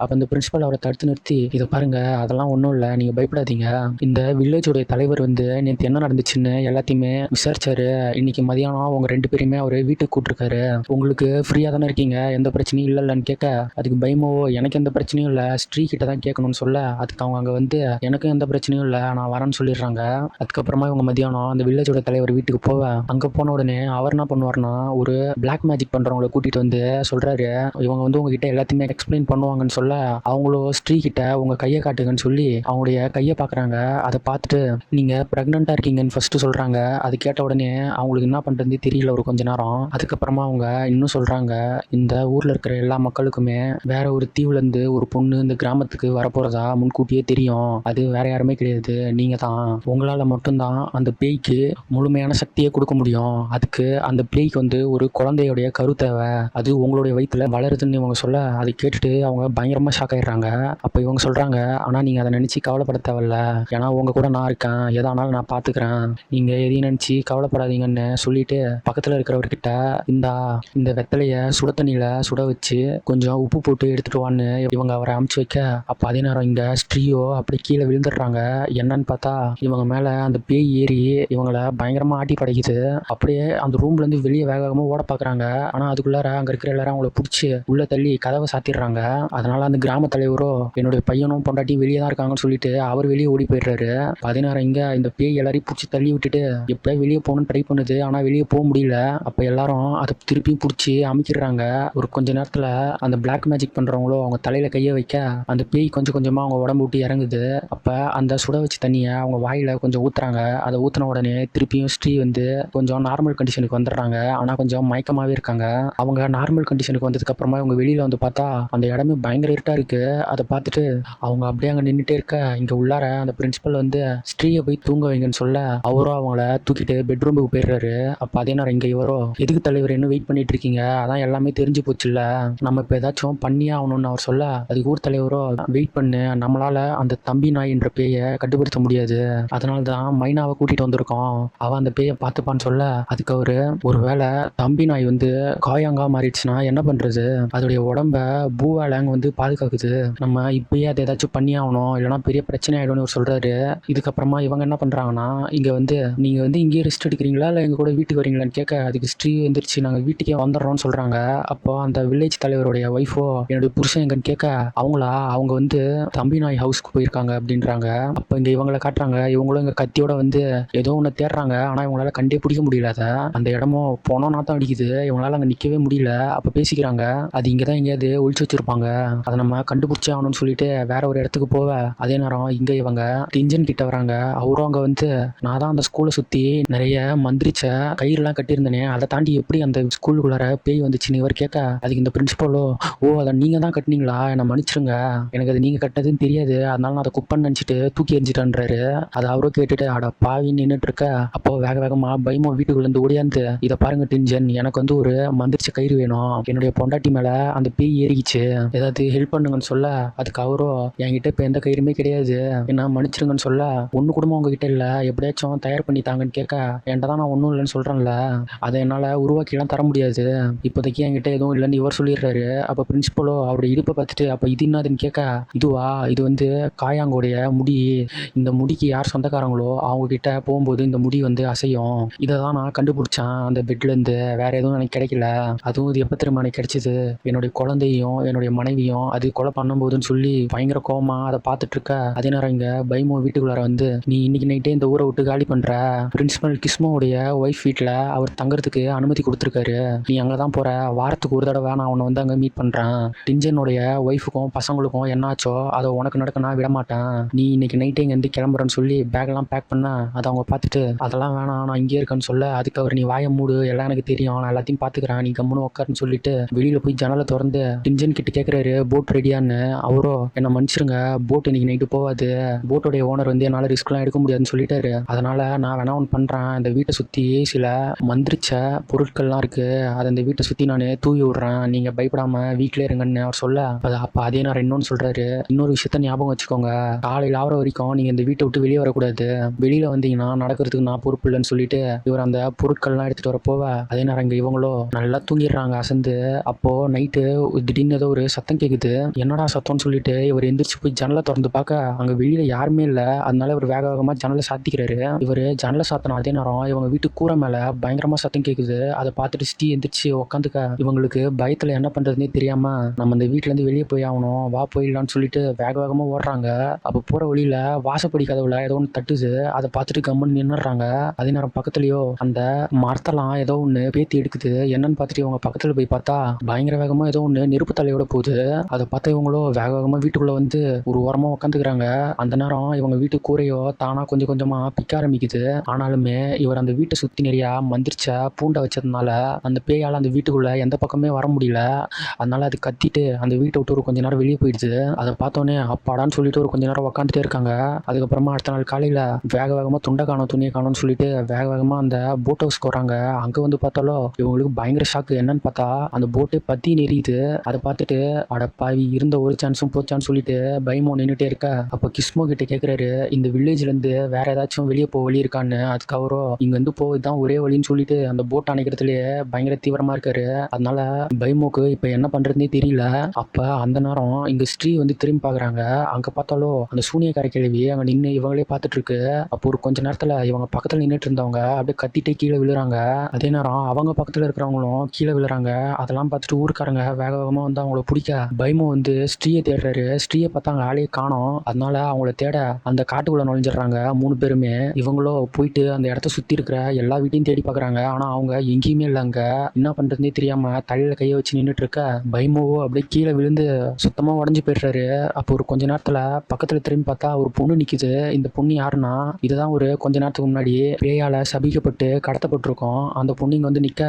அப்போ அந்த பிரின்சிபல் அவரை தடுத்து நிறுத்தி, இதை பாருங்க அதெல்லாம் ஒன்றும் இல்லை, நீங்கள் பயப்படாதீங்க. இந்த வில்லேஜோடைய தலைவர் வந்து நேற்று என்ன நடந்துச்சுன்னு எல்லாத்தையுமே விசாரிச்சாரு. இன்னைக்கு மதியானம் அவங்க 2 பேரையுமே அவர் வீட்டுக்கு கூப்பிட்டுருக்காரு. உங்களுக்கு ஃப்ரீயாக தானே இருக்கீங்க, எந்த பிரச்சனையும் இல்லைன்னு கேட்க, அதுக்கு பயமோ எனக்கு எந்த பிரச்சனையும் இல்லை, ஸ்ரீ கிட்ட தான் கேட்கணும்னு சொல்ல, அதுக்கு அவங்க அங்கே வந்து எனக்கும் எந்த பிரச்சனையும் இல்லை, நான் வரேன்னு சொல்லிடுறாங்க. அதுக்கப்புறமா இவங்க மதியானம் அந்த வில்லேஜோட தலைவர் வீட்டுக்கு போவ, அங்கே போன உடனே அவர் என்ன பண்ணுவார்னா, ஒரு பிளாக் மேஜிக் பண்ணுறவங்களை கூட்டிகிட்டு வந்து சொல்கிறாரு, இவங்க வந்து உங்ககிட்ட எல்லாத்தையுமே எக்ஸ்பிளைன் பண்ணுவாங்கன்னு சொல்ல, அவங்களும் ஸ்ரீ கிட்ட உங்கள் கையை காட்டுங்கன்னு சொல்லி அவங்களுடைய கையை பார்க்குறாங்க. அதை பார்த்துட்டு நீங்கள் ப்ரெக்னெண்ட்டாக இருக்கீங்கன்னு ஃபஸ்ட்டு சொல்கிறாங்க. அது கேட்ட உடனே அவங்களுக்கு என்ன பண்ணுறதுன்னு தெரியல ஒரு கொஞ்ச நேரம். அதுக்கப்புறமா அவங்க இன்னும் சொல்கிறாங்க, இந்த ஊரில் இருக்கிற எல்லா மக்களுக்குமே வேற ஒரு தீவுலேருந்து ஒரு பொண்ணு இந்த கிராமத்துக்கு வரப்போகிறதா முன்கூட்டியே தெரியும். அது வேற யாருமே கிடையாது, நீங்கள் தான். உங்களால் மட்டும்தான் அந்த பேய்க்கு முழுமையான சக்தியை கொடுக்க முடியும். அதுக்கு அந்த பேய்க்கு வந்து ஒரு குழந்தையுடைய கரு தேவை, அது உங்களுடைய வயிற்றுல வளருதுன்னு இவங்க சொல்ல, அதை கேட்டுட்டு அவங்க பயங்கரமாக ஷாக் ஆயிடுறாங்க. அப்போ இவங்க சொல்கிறாங்க, ஆனால் நீங்கள் அதை நினச்சி கவலைப்பட தேவையில்ல, ஏன்னா உங்கள் கூட நான் இருக்கேன், எதானாலும் நான் பார்த்துக்கிறேன், நீங்கள் எதையும் நினச்சி கவலைப்படாதீங்கன்னு சொல்லிட்டு பக்கத்தில் இருக்கிறவர்கிட்ட இந்த வெத்தலையை சுட தண்ணியில் சுட வச்சு கொஞ்சம் உப்பு போட்டு எடுத்துகிட்டு வான்னு இவங்க அவரை அமுச்சு வைக்க, அப்போ அதே நேரம் இங்கே ஸ்ட்ரீயோ அப்படி கீழே விழுந்துடுறாங்க. என்னன்னு பார்த்தா இவங்க மேலே அந்த பேய் ஏறி இவங்களை பயங்கரமாக ஆட்டி படைக்குது. அப்படியே அந்த ரூம்லேருந்து வெளியே வேகமாக ஓட பார்க்குறாங்க. ஆனால் அதுக்குள்ளார அங்கே இருக்கிற எல்லாரும் அவங்கள பிடிச்சி உள்ளே தள்ளி கதவை சாத்திடுறாங்க. அதனால் அந்த கிராம தலைவரோ என்னுடைய பையனும் பொண்டாட்டி வெளியே தான் இருக்காங்கன்னு சொல்லிட்டு அவர் வெளியே ஓடி போயிடுறாரு. அதே நேரம் இங்கே இந்த பேய் எல்லாரையும் பிடிச்சி தள்ளி விட்டுட்டு எப்படியா வெளியே போகணும்னு ட்ரை பண்ணுது, ஆனால் வெளியே போக முடியல. அப்போ எல்லாரும் அதை திருப்பி பிடிச்சி அமைக்கிறாங்க. ஒரு கொஞ்ச நேரத்தில் அந்த பிளாக் மேஜிக் பண்ணுறவங்களோ அவங்க தலையில் கையை வைக்க அந்த பேய் கொஞ்சம் கொஞ்சமாக அவங்க உடம்பு விட்டு இறங்குது. அப்போ அந்த சுட வச்ச தண்ணியை அவங்க வாயில் கொஞ்சம் ஊற்றுறாங்க. அதை ஊற்றின உடனே திருப்பியும் ஸ்ரீ வந்து கொஞ்சம் நார்மல் கண்டிஷனுக்கு வந்துடுறாங்க. ஆனால் கொஞ்சம் மயக்கமாகவே இருக்காங்க. அவங்க நார்மல் கண்டிஷனுக்கு வந்ததுக்கப்புறமா இவங்க வெளியில் வந்து பார்த்தா அந்த இடமே பயங்கர இருட்டாக இருக்குது. அதை பார்த்துட்டு அவங்க அப்படியே அங்கே நின்றுட்டே இருக்க, இங்கே உள்ளார அந்த பிரின்சிபல் வந்து ஸ்ரீயை போய் தூங்க வைங்கன்னு சொல்ல, அவரும் அவங்கள தூக்கிட்டு பெட்ரூமுக்கு போயிடுறாரு. அப்போ அதே நேரம் இங்கே இவரோ, எதுக்கு தலைவர் இன்னும் வெயிட் பண்ணிட்டு இருக்கீங்க, அதான் எல்லாமே தெரிஞ்சு போச்சுல்ல, நம்ம இப்போ ஏதாச்சும் பண்ணியே ஆகணும்னு அவர் சொல்ல, அதுக்கு ஊர் தலைவரோ, வெயிட் பண்ணு, நம்மளால அந்த தம்பி நாய் என்ற பேயை கட்டுப்படுத்த முடியாது, அதனால தான் மைனாவை கூட்டிகிட்டு வந்திருக்கோம், அவன் அந்த பேயை பார்த்துப்பான்னு சொல்ல, அதுக்கு அவரு, ஒருவேளை தம்பி நாய் வந்து காயாங்கா மாறிடுச்சுன்னா என்ன பண்ணுறது, அதோடைய உடம்ப பூவாலங்க வந்து பாதுகாக்குது, நம்ம இப்பயே அதை ஏதாச்சும் பண்ணி ஆகணும், இல்லைனா பெரிய பிரச்சனை ஆகிடும்னு அவர் சொல்கிறாரு. இதுக்கப்புறமா இவங்க என்ன பண்ணுறாங்கன்னா, இங்கே வந்து நீங்கள் வந்து இங்கேயே ரெஸ்ட் எடுக்கிறீங்களா இல்லை எங்கள் கூட வீட்டுக்கு வரீங்களான்னு கேட்க, அதுக்கு ஸ்ரீ வந்துருச்சு, நாங்கள் வீட்டுக்கே வந்துடுறோம்னு சொல்கிறாங்க. அப்போ அந்த வில்லேஜ் தலைவருடைய ஒய்ஃபோ என்னுடைய புருஷன் எங்கன்னு கேட்க, அவங்க வந்து தம்பி நாய் ஹவுஸ்க்கு போயிருக்காங்க அப்படின்றாங்க. அப்போ இங்கே இவங்களை காட்டுறாங்க, இவங்களும் இங்கே கத்தியோட வந்து ஏதோ ஒன்று தேடுறாங்க. ஆனால் இவங்களால கண்டே பிடிக்க முடியல. அந்த இடமும் போனோம் நாத்தம் அடிக்குது, இவங்களால அங்கே நிற்கவே முடியல. அப்போ பேசிக்கிறாங்க, அது இங்கே தான் எங்கேயாவது ஒழிச்சு வச்சிருப்பாங்க, அதை நம்ம கண்டுபிடிச்சே ஆகணும்னு சொல்லிட்டு வேற ஒரு இடத்துக்கு போவ. அதே நேரம் இங்கே இவங்க டிஞ்சன் கிட்ட வராங்க. அவரும் அங்கே வந்து, நான் தான் அந்த ஸ்கூலை சுற்றி நிறைய மந்திரிச்ச கயிறுலாம் கட்டியிருந்தேனே, அதை தாண்டி எப்படி அந்த ஸ்கூலுக்குள்ளார பேய் வந்துச்சுன்னு இவர் கேட்க, அதுக்கு இந்த பிரின்சிபலோ, ஓ அதை நீங்கள் தான் கட்டினீங்களா, என்னை மன்னிச்சிருங்க, எனக்கு அது நீங்கள் கட்டினதுன்னு தெரியாது, அதனால நான் அதை குப்பன்னு நினச்சிட்டு தூக்கி எரிஞ்சிட்டேன்றாரு. அதை அவரும் கேட்டுட்டு அட பாவின்னு நின்றுட்டு இருக்க. அப்போ வேக வேகமாக பயமோ வீட்டுக்குள்ளேருந்து ஓடியாந்து, இதை பாருங்க டிஞ்சன், எனக்கு வந்து ஒரு மந்திரிச்ச கயிறு வேணும், என்னுடைய பொண்டாட்டி மேலே அந்த பேய் ஏறிக்கிச்சு, ஏதாவது ஹெல்ப் பண்ணுங்கன்னு சொல்ல, அதுக்கு அவரோ, என்கிட்ட இப்போ எந்த கயிறுமே கிடையாது, என்ன மன்னிச்சிருங்கன்னு சொல்ல, ஒன்று கூடமா உங்ககிட்ட இல்லை, எப்படியாச்சும் தயார் பண்ணி தாங்கன்னு கேட்க, என்கிட்ட தான் நான் ஒன்றும் இல்லைன்னு சொல்கிறேன்ல, அதை என்னால் உருவாக்கிலாம் தர முடியாது, இப்போதைக்கு என்கிட்ட எதுவும் இல்லைன்னு இவர் சொல்லிடுறாரு. அப்போ பிரின்சிபலோ அவருடைய இடுப்பை பார்த்துட்டு, அப்போ இது என்னதுன்னு கேட்க, இதுவா, இது வந்து காயாங்கோடைய முடி, இந்த முடிக்கு யார் சொந்தக்காரங்களோ அவங்கக்கிட்ட போகும்போது இந்த முடி வந்து அசையும், இதை தான் நான் கண்டுபிடிச்சேன் அந்த பெட்லேருந்து, வேற எதுவும் எனக்கு கிடைக்கல, அதுவும் இது எப்போ திரும்ப எனக்கு கிடைச்சிது, என்னுடைய குழந்தையும் என்னுடைய மனைவியும் அது கொலை பண்ணும்போதுன்னு சொல்லி பயங்கர கோவமா அதை பார்த்துட்டு இருக்க. அதே நேரம் இங்கே பைமோ வீட்டுக்குள்ளார வந்து, நீ இன்னைக்கு நைட்டே இந்த ஊரை விட்டு காலி பண்ணுற, பிரின்சிபல் கிஸ்மோவுடைய ஒய்ஃப் வீட்டில் அவர் தங்கறதுக்கு அனுமதி கொடுத்துருக்காரு, நீ அங்கே தான் போகிற, வாரத்துக்கு ஒரு தடவை நான் அவனை வந்து அங்கே மீட் பண்ணுறேன், டிஞ்சனுடைய ஒய்ஃபுக்கும் பசங்களுக்கும் என்னாச்சோ அதை உனக்கு நடக்க நான் விட மாட்டேன், நீ இன்னைக்கு நைட்டே இங்கேருந்து கிளம்புறேன்னு சொல்லி பேக்கெல்லாம் பேக் பண்ண, அதை அவங்க பார்த்துட்டு அதெல்லாம் வேணாம் நான் இங்கே இருக்கேன்னு சொல்ல, அதுக்கு அவர், நீ வாயை மூடு, எல்லாம் எனக்கு தெரியும், நான் எல்லாத்தையும் பார்த்துக்கிறேன், நீ கம்முன்னு உட்காருன்னு சொல்லிட்டு வெளியில் போய் ஜன்னலை திறந்து டிஞ்சன் கிட்ட கேட்குறாரு, போட் ரெடியான்னு. அவரோ, என்னை மன்னிச்சிருங்க, போட் இன்னைக்கு நைட்டு போகாது, போட்டோடைய ஓனர் வந்து என்னால் ரிஸ்க்லாம் எடுக்க முடியாதுன்னு சொல்லிட்டாரு, அதனால நான் வேணா ஒன்று பண்ணுறேன், இந்த வீட்டை சுற்றி சில மந்திரிச்ச பொருட்கள்லாம் இருக்குது, அதை இந்த வீட்டை சுற்றி நான் தூவி விடுறேன், நீங்கள் பயப்படாமல் வீட்டிலே இருங்கன்னு அவர் சொல்ல, அப்போ அதே நேரம் இன்னொன்று சொல்கிறாரு, இன்னொரு விஷயத்த ஞாபகம் வச்சுக்கோங்க, காலையில் ஆகிற வரைக்கும் நீங்கள் இந்த வீட்டை விட்டு வெளியே வரக்கூடாது, வெளியில் வந்தீங்கன்னா நடக்கிறதுக்கு நான் பொறுப்பு இல்லைன்னு சொல்லிட்டு இவர் அந்த பொருட்கள்லாம் எடுத்துகிட்டு வர போவ. அதே நேரம் இங்கே இவங்களோ நல்லா தூங்கிடுறாங்க அசந்து. அப்போது நைட்டு திடீர்னு திடீர்னு ஏதோ ஒரு சத்தம் கேட்குது. என்னடா சத்தம்னு சொல்லிட்டு இவர் எந்திரிச்சு போய் ஜன்னலை திறந்து பார்க்க அங்கே வெளியில யாருமே இல்லை. அதனால இவர் வேக வேகமாக ஜன்னலை சாத்திக்கிறாரு. இவர் ஜன்னலை சாத்தின அதே நேரம் இவங்க வீட்டு கூரை மேலே பயங்கரமாக சத்தம் கேட்குது. அதை பார்த்துட்டு ஸ்ரீ எந்திரிச்சு உட்காந்துக்க இவங்களுக்கு பயத்தில் என்ன பண்ணுறதுனே தெரியாம நம்ம இந்த வீட்டிலேருந்து வெளியே போய் ஆகணும், வா போயிடலான்னு சொல்லிட்டு வேக வேகமாக ஓடுறாங்க. அப்போ போகிற வழியில் வாசப்படி கதவுல ஏதோ ஒன்று தட்டுது. அதை பார்த்துட்டு கம்முன்னு நின்னுடுறாங்க. அதே நேரம் பக்கத்துலயோ அந்த மரத்தெல்லாம் ஏதோ ஒன்று பேத்தி எடுக்குது. என்னன்னு பார்த்துட்டு இவங்க பக்கத்தில் போய் பார்த்தா பயங்கர வேகமாக ஏதோ ஒன்று நெருப்பு தலையோட போகுது. அதை பார்த்தா இவங்களும் வேக வேகமாக வீட்டுக்குள்ளே வந்து ஒரு ஓரமாக உட்காந்துக்கிறாங்க. அந்த நேரம் இவங்க வீட்டு கூரையோ தானா கொஞ்சம் கொஞ்சமாக பிக்க ஆரம்பிக்குது. ஆனாலுமே இவர் அந்த வீட்டை சுற்றி நிறையா மந்திரிச்ச பூண்டை வச்சதுனால அந்த பேயால் அந்த வீட்டுக்குள்ளே எந்த பக்கமே வர முடியல. அதனால அது கத்திட்டு அந்த வீட்டை விட்டு ஒரு கொஞ்ச நேரம் வெளியே போயிடுது. அதை பார்த்தோன்னே அப்பாடான்னு சொல்லிட்டு ஒரு கொஞ்ச நேரம் உட்காந்துட்டே இருக்காங்க. அதுக்கப்புறமா அடுத்த நாள் காலையில் வேக வேகமாக துண்டை காணும் துணியை காணும்னு சொல்லிட்டு வேக வேகமாக அந்த போட் ஹவுஸ்க்கு வராங்க. அங்கே வந்து பார்த்தாலும் இவங்களுக்கு பயங்கர ஷாக்கு. என்னன்னு பார்த்தா அந்த போட்டு பத்தி நெறியுது. அதை பார்த்துட்டு அடப்பாவி இருந்த ஒரு சான்ஸும் போச்சான்னு சொல்லிட்டு பயமோ நின்றுட்டே இருக்க. அப்போ கிஸ்மோ கிட்ட கேட்குறாரு, இந்த வில்லேஜ்லேருந்து வேற ஏதாச்சும் வெளியே போக வழி இருக்கான்னு. அதுக்கு அவரோ இங்க வந்து இதுதான் ஒரே வழின்னு சொல்லிட்டு அந்த போட் அணைக்கிறதுலேயே பயங்கர தீவிரமா இருக்காரு. அதனால பைமோக்கு இப்போ என்ன பண்றதுன்னே தெரியல. அப்ப அந்த நேரம் இங்க ஸ்ரீ வந்து திரும்பி பாக்குறாங்க. அங்க பார்த்தாலும் அந்த சூனியக்கார கேள்வி அங்க நின்று இவங்களே பார்த்துட்டு இருக்கு. அப்போ ஒரு கொஞ்ச நேரத்துல இவங்க பக்கத்துல நின்றுட்டு இருந்தவங்க அப்படியே கத்திட்டே கீழே விழுறாங்க. அதே நேரம் அவங்க பக்கத்துல இருக்கிறவங்களும் கீழே விழுறாங்க. அதெல்லாம் பார்த்துட்டு ஊருக்காரங்க வேக வேகமா வந்து அவங்கள பிடிக்க பைமோ வந்து ஸ்ரீயை தேடுறாரு. ஸ்ரீயை பார்த்தா அங்க ஆளையே காணோம். அதனால அவங்கள தேட அந்த காட்டுக்குள்ள நுழைஞ்சிடுறாங்க 3 பேருமே. இவங்களோ போயிட்டு அந்த இடத்த சுத்தி இருக்கிற எல்லா வீட்டையும் தேடி பாக்குறாங்க. ஆனா அவங்க எங்கேயுமே இல்லைங்க. என்ன பண்றதுனே தெரியாம தலையில கையை வச்சு நின்றுட்டு இருக்க பைமோவோ அப்படியே கீழே விழுந்து சுத்தமா உடஞ்சு போயிடுறாரு. அப்போ ஒரு கொஞ்ச நேரத்துல பக்கத்துல திரும்பி பார்த்தா ஒரு பொண்ணு நிக்குது. இந்த பொண்ணு யாருன்னா இதுதான் ஒரு கொஞ்ச நேரத்துக்கு முன்னாடி பேயால சபிக்கப்பட்டு கடத்தப்பட்டிருக்கோம். அந்த பொண்ணு இங்க வந்து நிக்க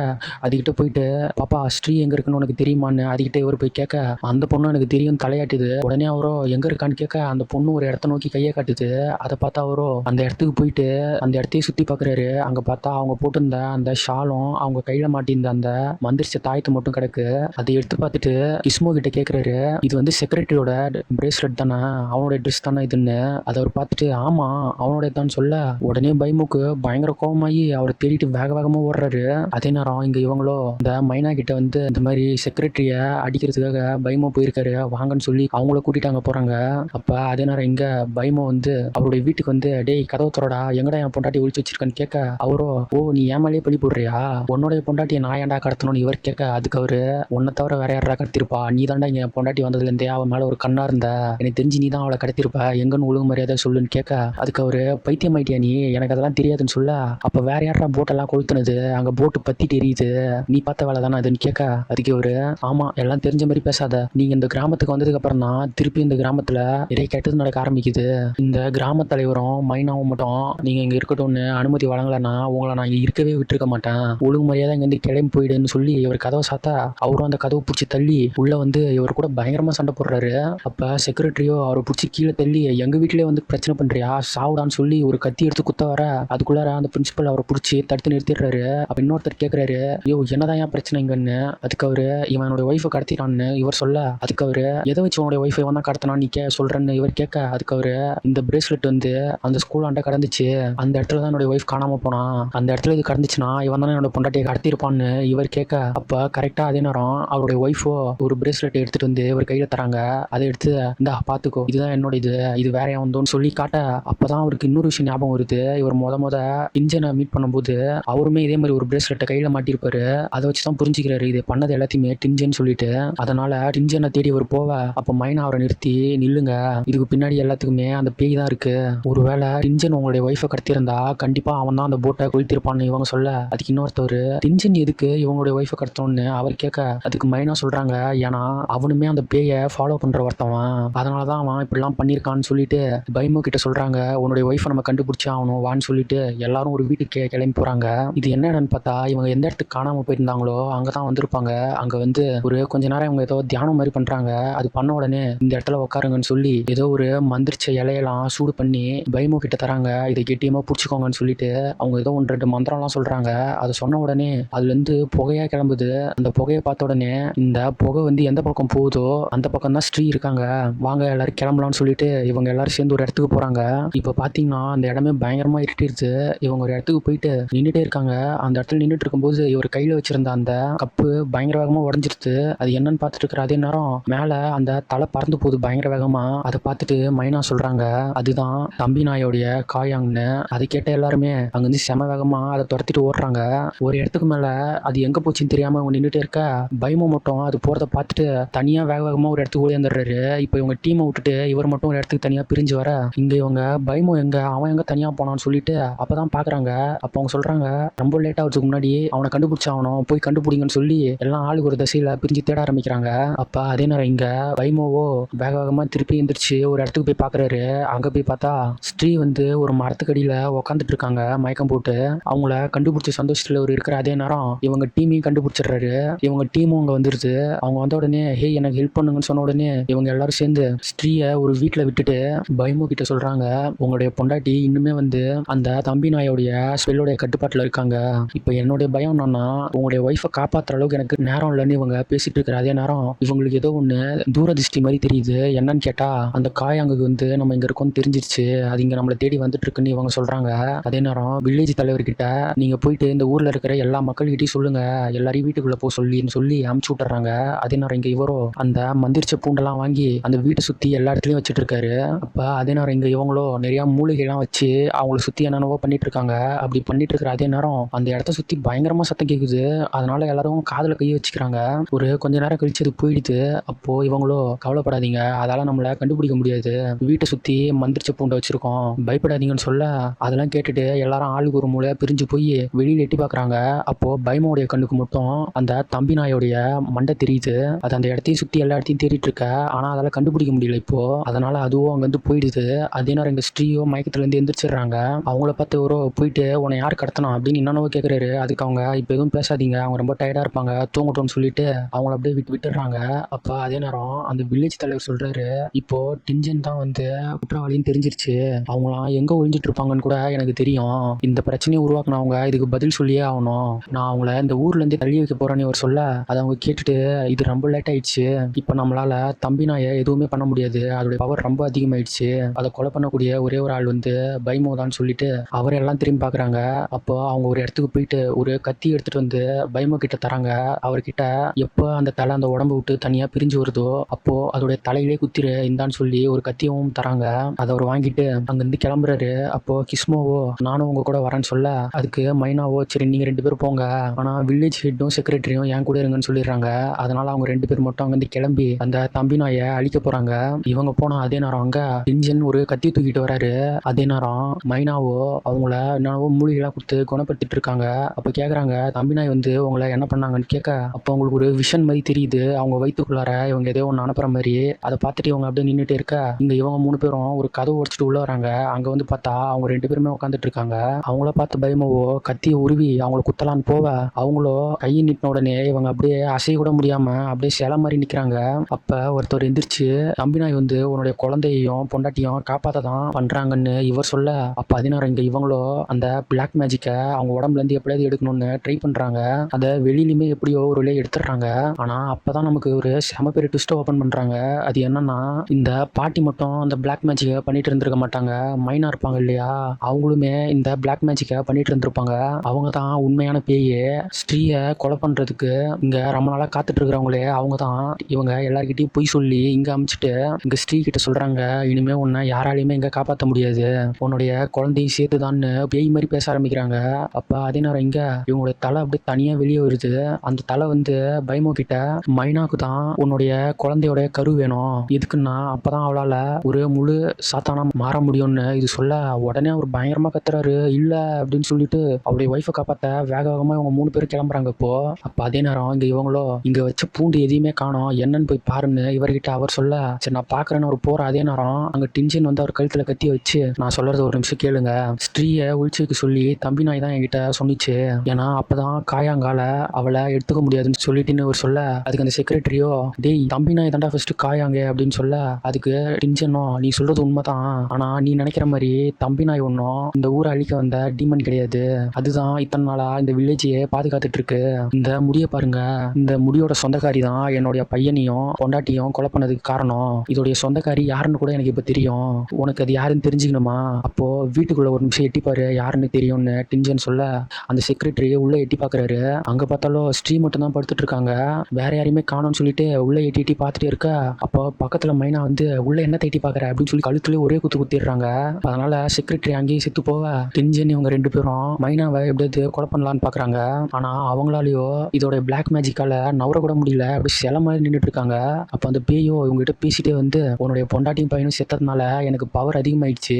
அதுகிட்ட போயிட்டு பாப்பா ஸ்ரீ எங்க இருக்குன்னு உனக்கு தெரியுமான்னு அதுகிட்ட இவர் போய் கேட்க அந்த பொண்ணு எனக்கு தெரியும் தலையாட்டுது. உடனே அவரோ எங்க இருக்கான்னு கேட்க அந்த பொண்ணு ஒரு இடத்த நோக்கி கையை காட்டுது. அதை பார்த்தா அவரோ அந்த இடத்துக்கு போயிட்டு அந்த இடத்தையே சுத்தி பாக்குறாரு. அங்க பார்த்தா அவங்க போட்டிருந்த அந்த ஷாலும் அவங்க கையில மாட்டியிருந்த அந்த மந்திரிச்ச தாயத்து மட்டும் கிடக்கு. அதை எடுத்து பார்த்துட்டு கிஸ்மோ கிட்ட கேட்குறாரு, இது வந்து செக்ரட்டரியோட பிரேஸ்லெட் தானே, அவனோட ட்ரெஸ் தானே இதுன்னு. அதை அவர் பார்த்துட்டு ஆமா அவனோட தான் சொல்ல உடனே பைமுக்கு பயங்கர கோபமாகி அவரை தேடிட்டு வேக வேகமா ஓடுறாரு. அதே நேரம் இங்க இவங்களோ இந்த மைனா கிட்ட வந்து இந்த மாதிரி செக்ரட்டரிய அடிக்கிறதுக்காக பைமோ போயிருக்காரு வாங்கன்னு சொல்லி அவங்கள கூட்டிட்டு அங்க போறாங்க. அப்ப அதே நேரம் இங்க பைமோ வந்து அவருடைய வீட்டுக்கு வந்து டேய் கதவு தோறடா எங்கடா என் பொண்டாட்டி ஒழிச்சு வச்சிருக்கான்னு கேட்க அவரோ ஓ நீ ஏமாலே பழி போடுறியா, உன்னோடைய பொண்டாட்டியை நான் ஏன்டா கடத்தணும்னு இவர் கேட்க அதுக்கு அவரு உன்னை தவிர வேற யாரா கடத்திருப்பா, நீ தாண்டா இங்க பொண்டாட்டி வந்ததுல இருந்தே அவன் மேல ஒரு கண்ணா இருந்த, எனக்கு தெரிஞ்சு நீ தான் அவளை கடத்திருப்ப, எங்கன்னு ஒழுங்கு மரியாதை சொல்லுன்னு கேட்க அதுக்கு அவரு பைத்தியம் ஆயிட்டியா நீ, எனக்கு அதெல்லாம் தெரியாதுன்னு சொல்ல அப்ப வேற யாரா போட்டெல்லாம் கொளுத்துனது, அங்க போட்டு பத்திட்டு எரியுது, நீ பார்த்த வேலை தானே அதுன்னு கேட்க அதுக்கு அவரு ஆமா எல்லாம் தெரிஞ்ச மாதிரி பேசாத, நீங்க இந்த கிராமத்துக்கு வந்ததுக்கு அப்புறம் தான் திருப்பி இந்த கிராமத்துல நிறைய கெட்டது நடக்க ஆரம்பிக்குது, இந்த கிராம தலைவரும் மைனாவும் மட்டும் நீங்க இங்க இருக்கட்டும்னு அனுமதி வழங்கலன்னா உங்களை நான் இங்க இருக்கவே விட்டுருக்க மாட்டேன், ஒழுங்கு மரியாதை இங்க இருந்து கிளம்பி போயிடுன்னு சொல்லி இவர் கதவை சாத்தா அவரும் அந்த கதவை பிடிச்சி தள்ளி உள்ள வந்து இவர் கூட பயங்கரமா சண்டை போடுறாரு. அப்ப செக்ரட்டரியோ அவரை பிடிச்சி கீழே தள்ளி எங்க வீட்டிலேயே வந்து பிரச்சனை பண்றியா சாவுடான்னு சொல்லி ஒரு கத்தி எடுத்து குத்த வர அதுக்குள்ளார அந்த பிரின்சிபல் அவரை பிடிச்சி தடுத்து நிறுத்திடுறாரு. அப்ப இன்னொருத்தர் கேட்கிறாரு ஐயோ என்னதான் ஏன் பிரச்சனை இங்கன்னு, அதுக்கு அவரு இவனுடைய ஒய்ஃபை கடத்திட்டான்னு இவர் சொல்ல அதுக்கு அவரு எதை வச்சு உன்னுடைய ஒய்ஃபை வந்தா கடத்தினா நீ சொல்றேன்னு இவர் கேட்க அதுக்கு அவரு இந்த பிரேஸ்லெட் வந்து அந்த ஸ்கூல் ஆண்ட கடந்துச்சு, அந்த இடத்துல தான் என்னுடைய ஒய்ஃப் காணாம போனா, அந்த இடத்துல இது கடந்துச்சுன்னா இவன் தானே என்னோட பொண்டாட்டியை கடத்திருப்பான்னு இவர் கேட்க அப்ப கரெக்டா அதே நேரம் அவருடைய ஒய்ஃபோ ஒரு பிரேஸ்லெட் எடுத்துட்டு வந்து இவர் கையில தராங்க. அதை எடுத்து இந்தா பாத்துக்கோ இதுதான் என்னோட இது வேற வந்தோன்னு சொல்லி காட்ட அப்பதான் அவருக்கு இன்னொரு விஷயம் ஞாபகம் வருது. இவர் முத டிஞ்சனை மீட் பண்ணும்போது அவருமே இதே மாதிரி ஒரு பிரேஸ்லெட்டை கையில மாட்டிருப்பாரு. அதை வச்சுதான் புரிஞ்சுக்கிறாரு இது பண்ணது எல்லாத்தையுமே டிஞ்சன்னு சொல்லிட்டு. அதனால டிஞ்சனை தேடி அவர் போவ அப்ப மைனா அவரை நிறுத்தி நில்லுங்க, இதுக்கு பின்னாடி எல்லாத்துக்குமே அந்த பேய் தான் இருக்கு, ஒருவேளை டிஞ்சன் உங்களுடைய ஒய்ஃபை கடத்திருந்தா கண்டிப்பா அவன் தான் அந்த போட்டை கொளுத்திருப்பான்னு இவங்க சொல்ல அதுக்கு இன்னொருத்தவர் டிஞ்சன் எதுக்கு இவங்களுடைய ஒய்ஃபை கடத்தணும்னு அவர் கேட்க அதுக்கு மைனா சொல்றாங்க ஏன்னா அவனுமே அந்த பேயை ஃபாலோ பண்ற ஒருத்தவன், அதனாலதான் அவன் இப்படிலாம் பண்ணியிருக்கான்னு சொல்லிட்டு பைமோ கிட்ட சொல்றாங்க உன்னுடைய ஒய்ஃபை நம்ம கண்டுபிடிச்சா ஆகணும் வான்னு சொல்லிட்டு எல்லாரும் ஒரு வீட்டுக்கு கிளம்பி போறாங்க. இது என்னன்னு பார்த்தா இவங்க எந்த இடத்துக்கு காணாம போயிருந்தாங்களோ அங்கதான் வந்திருப்பாங்க. அங்க வந்து ஒரு கொஞ்ச நேரம் இவங்க ஏதோ தியானம் மாதிரி பண்றாங்க. அது பண்ண உடனே இந்த இடத்துல உட்காருங்கன்னு சொல்லி ஏதோ ஒரு மந்திரிச்ச இலையெல்லாம் சூடு பண்ணி பைமோ கிட்ட தராங்க. இதை கெட்டியமா புடிச்சுக்கோங்கன்னு சொல்லிட்டு அவங்க ஏதோ 1-2 மந்திரம்லாம் சொல்றாங்க. அதை சொன்ன உடனே அதுல இருந்து புகையா கிளம்புது. அந்த புகையை பார்த்த உடனே இந்த புகை வந்து எந்த பக்கம் போகுதோ அந்த பக்கம் தான் ஸ்ரீ இருக்காங்க, வாங்க எல்லாரும் கிளம்பலாம்னு சொல்லிட்டு இவங்க எல்லாரும் சேர்ந்து ஒரு இடத்துக்கு போறாங்க. இப்ப பாத்தீங்கன்னா அந்த இடமே பயங்கரமா இருட்டிருச்சு. இவங்க ஒரு இடத்துக்கு போயிட்டு நின்றுட்டே இருக்காங்க. அந்த இடத்துல நின்றுட்டு இருக்கும்போது இவர் கையில வச்சிருந்த அந்த கப்பு பயங்கர வேகமா உடஞ்சிருச்சு. அது என்னன்னு என்னன்னு பார்த்துட்டு இருக்கிற அதே நேரம் மேல அந்த தலை பறந்து போகுது பயங்கர வேகமா. அதை பார்த்துட்டு மைனா சொல்றாங்க அதுதான் தம்பி நாயோடைய காயாங்னு. அதை கேட்ட எல்லாருமே அங்கிருந்து செம வேகமா அதை துரத்திட்டு ஓடுறாங்க. ஒரு இடத்துக்கு மேல அது எங்க போச்சுன்னு தெரியாம அவங்க நின்றுட்டு இருக்க பயமோ மட்டும் அது போறதை பார்த்துட்டு தனியா வேக வேகமா ஒரு இடத்துக்கு ஓடியாந்துடுறாரு. இப்போ இவங்க டீமை விட்டுட்டு இவர் மட்டும் ஒரு இடத்துக்கு தனியா பிரிஞ்சு வர இங்க இவங்க பயமோ எங்க அவன் எங்க தனியா போனான்னு சொல்லிட்டு அப்பதான் பாக்குறாங்க. அப்ப அவங்க சொல்றாங்க ரொம்ப லேட் ஆகுறதுக்கு முன்னாடி அவனை கண்டுபிடிச்சாகணும், போய் கண்டுபிடிங்கன்னு சொல்லி எல்லாம் ஆளுக்கு ஒரு திசையில பிரிஞ்சு தேட ஆரம்பிக்கிறாங்க. அப்ப அதே நேரம் இங்க பயமோவோ வேக வேகமா திருப்பி எந்திரிச்சு ஒரு இடத்துக்கு போய் பாக்குறாரு. அங்க போய் பார்த்தா ஸ்ரீ வந்து ஒரு மரத்துக்கடியில உக்காந்துட்டு இருக்காங்க மயக்கம் போட்டு. அவங்கள கண்டுபிடிச்ச சந்தோஷத்துல ஒரு இருக்கிற அதே நேரம் இவங்க டீமையும் கண்டுபிடிச்சிடுறாரு. இவங்க டீமும் அங்க வந்துருது. அவங்க வந்த உடனே ஹே எனக்கு ஹெல்ப் பண்ணுங்கன்னு சொன்ன உடனே இவங்க எல்லாரும் சேர்ந்து ஸ்ரீய ஒரு வீட்டுல விட்டுட்டு பயமோ கிட்ட சொல்றாங்க உங்களுடைய பொண்டாட்டி இன்னுமே வந்து அந்த தம்பி நாயோடைய ஸ்பெல்லோடைய கட்டுப்பாட்டுல இருக்காங்க. இப்ப என்னுடைய பயம் என்னன்னா உங்களுடைய ஒய்ஃபை காப்பாத்துற அளவுக்கு எனக்கு நேரம் இல்லைன்னு இவங்க பேசிட்டு இருக்கிற அதே நேரம் இவங்களுக்கு ஏதோ ஒண்ணு தூரதிஷ்டி மாதிரி தெரியுது. என்னன்னு கேட்டா அந்த காயாங்குக்கு வந்து நம்ம இங்க இருக்கோம்னு தெரிஞ்சிருச்சு, அது இங்க நம்மளை தேடி வந்துட்டு இருக்குன்னு இவங்க சொல்றாங்க. அதே நேரம் வில்லேஜ் தலைவர்கிட்ட நீங்க போயிட்டு இந்த ஊர்ல இருக்கிற எல்லா மக்கள்கிட்டையும் சொல்லுங்க எல்லாரையும் வீட்டுக்குள்ள போக சொல்லி அமுச்சு விட்டுறாங்க. அதே நேரம் இங்க இவரோ அந்த மந்திரிச்ச பூண்டெல்லாம் வாங்கி அந்த வீட்டை சுத்தி எல்லா இடத்துலயும் வச்சுட்டு இருக்காரு. அப்ப அதே நேரம் இங்க இவங்களோ நிறைய மூலிகைலாம் வச்சு அவங்கள சுத்தி என்னென்னவோ பண்ணிட்டு இருக்காங்க. அப்படி பண்ணிட்டு இருக்கிற அதே நேரம் அந்த இடத்த சுத்தி பயங்கரமா சத்தம் கேக்குது. அதனால எல்லாரும் காதுல கையை வச்சுக்கிறாங்க. ஒரு கொஞ்ச நேரம் கழிச்சு அது போயிடுது. அப்போ இவங்களோ கவலைப்படாதீங்க, அதால நம்மள கண்டுபிடிக்க முடியாது, வீட்டை சுத்தி மந்திரிச்ச பூண்டை வச்சிருக்கோம், பயப்படாதீங்கன்னு சொல்ல அதெல்லாம் கேட்டுட்டு எல்லாரும் ஆளுக்கு ஒரு மூளை பிரிஞ்சு போய் வெளியில எட்டி பாக்குறாங்க. அப்போ பயமோடைய கண்ணுக்கு மட்டும் அந்த தம்பி நாயோடைய மண்டை தெரியுது. அது அந்த இடத்தையும் சுத்தி எல்லா இடத்தையும் தேடிட்டு இருக்க, ஆனா அதெல்லாம் கண்டுபிடிக்க முடியல இப்போ. அதனால அதுவும் அங்க வந்து போயிடுது. அதே நேரம் எங்க ஸ்ரீயோ மயக்கத்துல இருந்து எந்திரிச்சிடுறாங்க. அவங்கள பார்த்து ஒரு போயிட்டு உன்னை யார் கடத்தணும் அப்படின்னு என்னென்னவோ கேட்குறாரு. அதுக்கு அவங்க இப்போ எதுவும் பேசாதீங்க, அவங்க ரொம்ப டயர்டா இருப்பாங்க, தூங்கட்டும்னு சொல்லிட்டு அவங்கள அப்படியே விட்டுறாங்க. அப்ப அதே நேரம் அந்த வில்லேஜ் தலைவர் சொல்றாரு இப்போ டிஞ்சன் தான் வந்து குற்றவாளின்னு தெரிஞ்சிருச்சு, அவங்களாம் எங்க ஒழிஞ்சிட்டு இருப்பாங்கன்னு கூட எனக்கு தெரியும், இந்த பிரச்சனையை உருவாக்குனவங்க இதுக்கு பதில் சொல்லியே ஆகணும், நான் அவங்கள இந்த ஊர்ல இருந்து தள்ளி வைக்க போறேன்னு ஒரு சொல்ல அதை அவங்க கேட்டுட்டு இது ரொம்ப லேட் ஆயிடுச்சு, இப்போ நம்மளால தம்பி நாயை எதுவுமே பண்ண முடியாது, அதோடைய பவர் ரொம்ப அதிகமாயிடுச்சு, அதை கொலை பண்ணக்கூடிய ஒரே ஒரு ஆள் வந்து பைமோதான்னு சொல்லிட்டு அவரெல்லாம் திரும்பி பார்க்குறாங்க. அப்போ அவங்க ஒரு இடத்துக்கு போயிட்டு ஒரு கத்தி எடுத்துட்டு வந்து பைமோ கிட்ட தராங்க. அவர்கிட்ட எப்போ அந்த தலை அந்த உடம்பு விட்டு தனியாக பிரிஞ்சு வருதோ அப்போ அதோடைய தலையிலே குத்திரு இந்தான்னு சொல்லி ஒரு கத்தியும் தராங்க. அதை அவர் வாங்கிட்டு அங்கேருந்து கிளம்புறாரு. அப்போ கிஸ்மோவோ நானும் உங்க கூட வரேன்னு சொல்ல அதுக்கு மைனாவோ சரி நீங்க 2 பேரும் போங்க, ஆனால் வில்லேஜ் ஹெட்டும் செக்ரட்டரியும் என் கூட இருங்கன்னு சொல்லிடுறாங்க. அதனால அவங்க 2 பேர் மட்டும் அங்கேருந்து கிளம்பி அந்த தம்பி நாயை அழிக்க போறாங்க. இவங்க போனா அதே நேரம் அங்க டிஞ்சன் ஒரு கத்தி தூக்கிட்டு வராரு. அதே நேரம் மைனாவோ அவங்கள என்னவோ மூலிகைலாம் கொடுத்து குணப்படுத்திட்டு இருக்காங்க. அப்ப கேக்குறாங்க தம்பி நாய் வந்து உங்களை என்ன பண்ணாங்கன்னு கேட்க அப்போ அவங்களுக்கு ஒரு விஷன் மாதிரி தெரியுது அவங்க வயிற்றுக்குள்ளார இவங்க ஏதோ ஒன்று அனுப்புற மாதிரி. அதை பார்த்துட்டு இவங்க அப்படியே நின்றுட்டு இருக்க இங்க இவங்க 3 பேரும் ஒரு கதவு உடைச்சிட்டு உள்ள வராங்க. அங்க வந்து பார்த்தா அவங்க 2 பேருமே உட்காந்துட்டு இருக்காங்க. அவங்கள பார்த்து பயமாவோ கத்தியை உருவி அவங்கள குத்தலான்னு போவ அவங்களோ கையை நீட்டின உடனே இவங்க அப்படியே அசைய கூட முடியாம அப்படியே சிலை மாதிரி நிக்கிறாங்க. அப்ப ஒருத்தர் எந்திரிச்சு தம்பி நாய் வந்து உன்னுடைய குழந்தையையும் பொண்டாட்டியும் காப்பாத்த தான் பண்றாங்கன்னு இவர் சொல்ல அப்ப அதினாரம் இங்க இவங்களோ அந்த பிளாக் மேஜிக்கை அவங்க உடம்புல இருந்து எப்படியாவது எடுக்கணும்னு ட்ரை பண்றாங்க. அதை வெளியிலுமே எப்படியோ ஒரு வழியை எடுத்துடுறாங்க. ஆனா அப்பதான் நமக்கு ஒரு செம பெரிய ட்விஸ்ட் ஓபன் பண்றாங்க. அது என்னன்னா இந்த பாட்டி மட்டும் அந்த பிளாக் மேஜிக்கை பண்ணிட்டு இருந்திருக்க மாட்டாங்க, மைனா இருப்பாங்க இல்லையா அவங்களுமே இந்த பிளாக் மேஜிக்கை பண்ணிட்டு இருந்திருப்பாங்க. அவங்க தான் உண்மையான பேயே. ஸ்ரீய கொலை பண்றதுக்கு இங்க ரொம்ப நாளா காத்துட்டு இருக்கிறவங்களே அவங்க தான். இவங்க எல்லார்கிட்டையும் பொய் சொல்லி இங்க அமிச்சிட்டு இங்க ஸ்ரீ கிட்ட சொல்றாங்க இனிமே உன்னை யாராலையுமே இங்க காப்பாற்ற முடியாது, உன்னுடைய குழந்தையும் சேர்த்துதான்னு பேய் மாதிரி பேச ஆரம்பிக்கிறாங்க. அப்ப அதே நேரம் இங்க இவங்களுடைய தலை அப்படியே தனியா வெளியே வருது. அந்த தலை வந்து பைமோ கிட்ட மைனாக்கு தான் உன்னுடைய குழந்தையோட கரு வேணும், எதுக்குன்னா அப்பதான் அவளால ஒரு முழு சாத்தானா மாற முடியும்னு இது சொல்ல உடனே அவர் பயங்கரமா கத்துறாரு இல்ல அப்படின்னு சொல்லிட்டு அவருடைய ஒய்ஃபை காப்பாத்த வேக வேகமா இவங்க 3 பேரும் கிளம்புறாங்க. இப்போ அப்ப அதே நேரம் இங்க இவங்களோ இங்க வச்ச பூண்டு எதையுமே காணோம், என்னன்னு போய் பாருன்னு இவர்கிட்ட அவர் சொல்ல சரி நான் பாக்குறேன்னு ஒரு போற. அதே நேரம் அங்க டிஞ்சன் வந்து அவர் கழுத்துல கத்தி வச்சு நான் சொல்றது ஒரு நிமிஷம் கேளுங்க, ஸ்ரீய ஒழிச்சு வைக்க சொல்லி தம்பி நாய் தான் என்கிட்ட சொன்னிச்சு, ஏன்னா அப்பதான் காயாங்கால அவளை எடுத்துக்க முடியாதுன்னு சொல்லிட்டுன்னு ஒரு சொல்ல அதுக்கு அந்த செக்ரட்டரியோ டேய் தம்பி நாய் தாண்டா ஃபர்ஸ்ட் காயாங்க அப்படின்னு சொல்ல அதுக்கு டிஞ்சனோ நீ சொல்றது உண்மைதான், ஆனா நீ நினைக்கிற மாதிரி தம்பி நாய் ஒன்றும் இந்த ஊரை அழிக்க வந்த டீமன் கிடையாது, அதுதான் இத்தனை நாளா இந்த வில்லேஜையே பாதுகாத்துட்டு இருக்கு, இந்த முடிய பாருங்க, இந்த முடியோட சொந்தக்காரி தான் என்னுடைய பையனையும் பொண்டாட்டியும் கொலை பண்ணதுக்கு காரணம், இதோடைய சொந்தக்காரி யாருன்னு கூட எனக்கு இப்ப தெரியும், உனக்கு அது யாருன்னு தெரிஞ்சுக்கணுமா, அப்போ வீட்டுக்குள்ள ஒரு நிமிஷம் எட்டி பாரு யாருன்னு தெரியும்னு டிஞ்சன் சொல்ல அந்த செக்ரட்டரி உள்ள எட்டி பாக்குறாரு. அங்க பார்த்தாலும் ஸ்ரீ மட்டும் தான் படுத்துட்டு இருக்காங்க, வேற யாரையுமே காணோம்னு சொல்லிட்டு உள்ள எட்டி பார்த்துட்டே இருக்க. அப்போ பக்கத்துல மைனா வந்து உள்ள என்ன தேடி பாக்குற அப்படின்னு சொல்லி கழுத்துலேயே ஒரே குத்து குத்திடுறாங்க. அதனால செக்ரட்டரி அங்கேயே செத்து போக டின்ஜன் இவங்க 2 பேரும் மைனாவை எப்படியாவது கொலை பண்ணலான்னு பாக்குறாங்க. ஆனா அவங்களாலயோ இதோட பிளாக் மேஜிக்கால நவர கூட முடியல. அப்படி சில மாதிரி நின்றுட்டு இருக்காங்க. அப்ப அந்த பேயோ இவங்ககிட்ட பேசிட்டே வந்து உன்னுடைய பொண்டாட்டியும் பையனும் செத்ததுனால எனக்கு பவர் அதிகமாயிடுச்சு.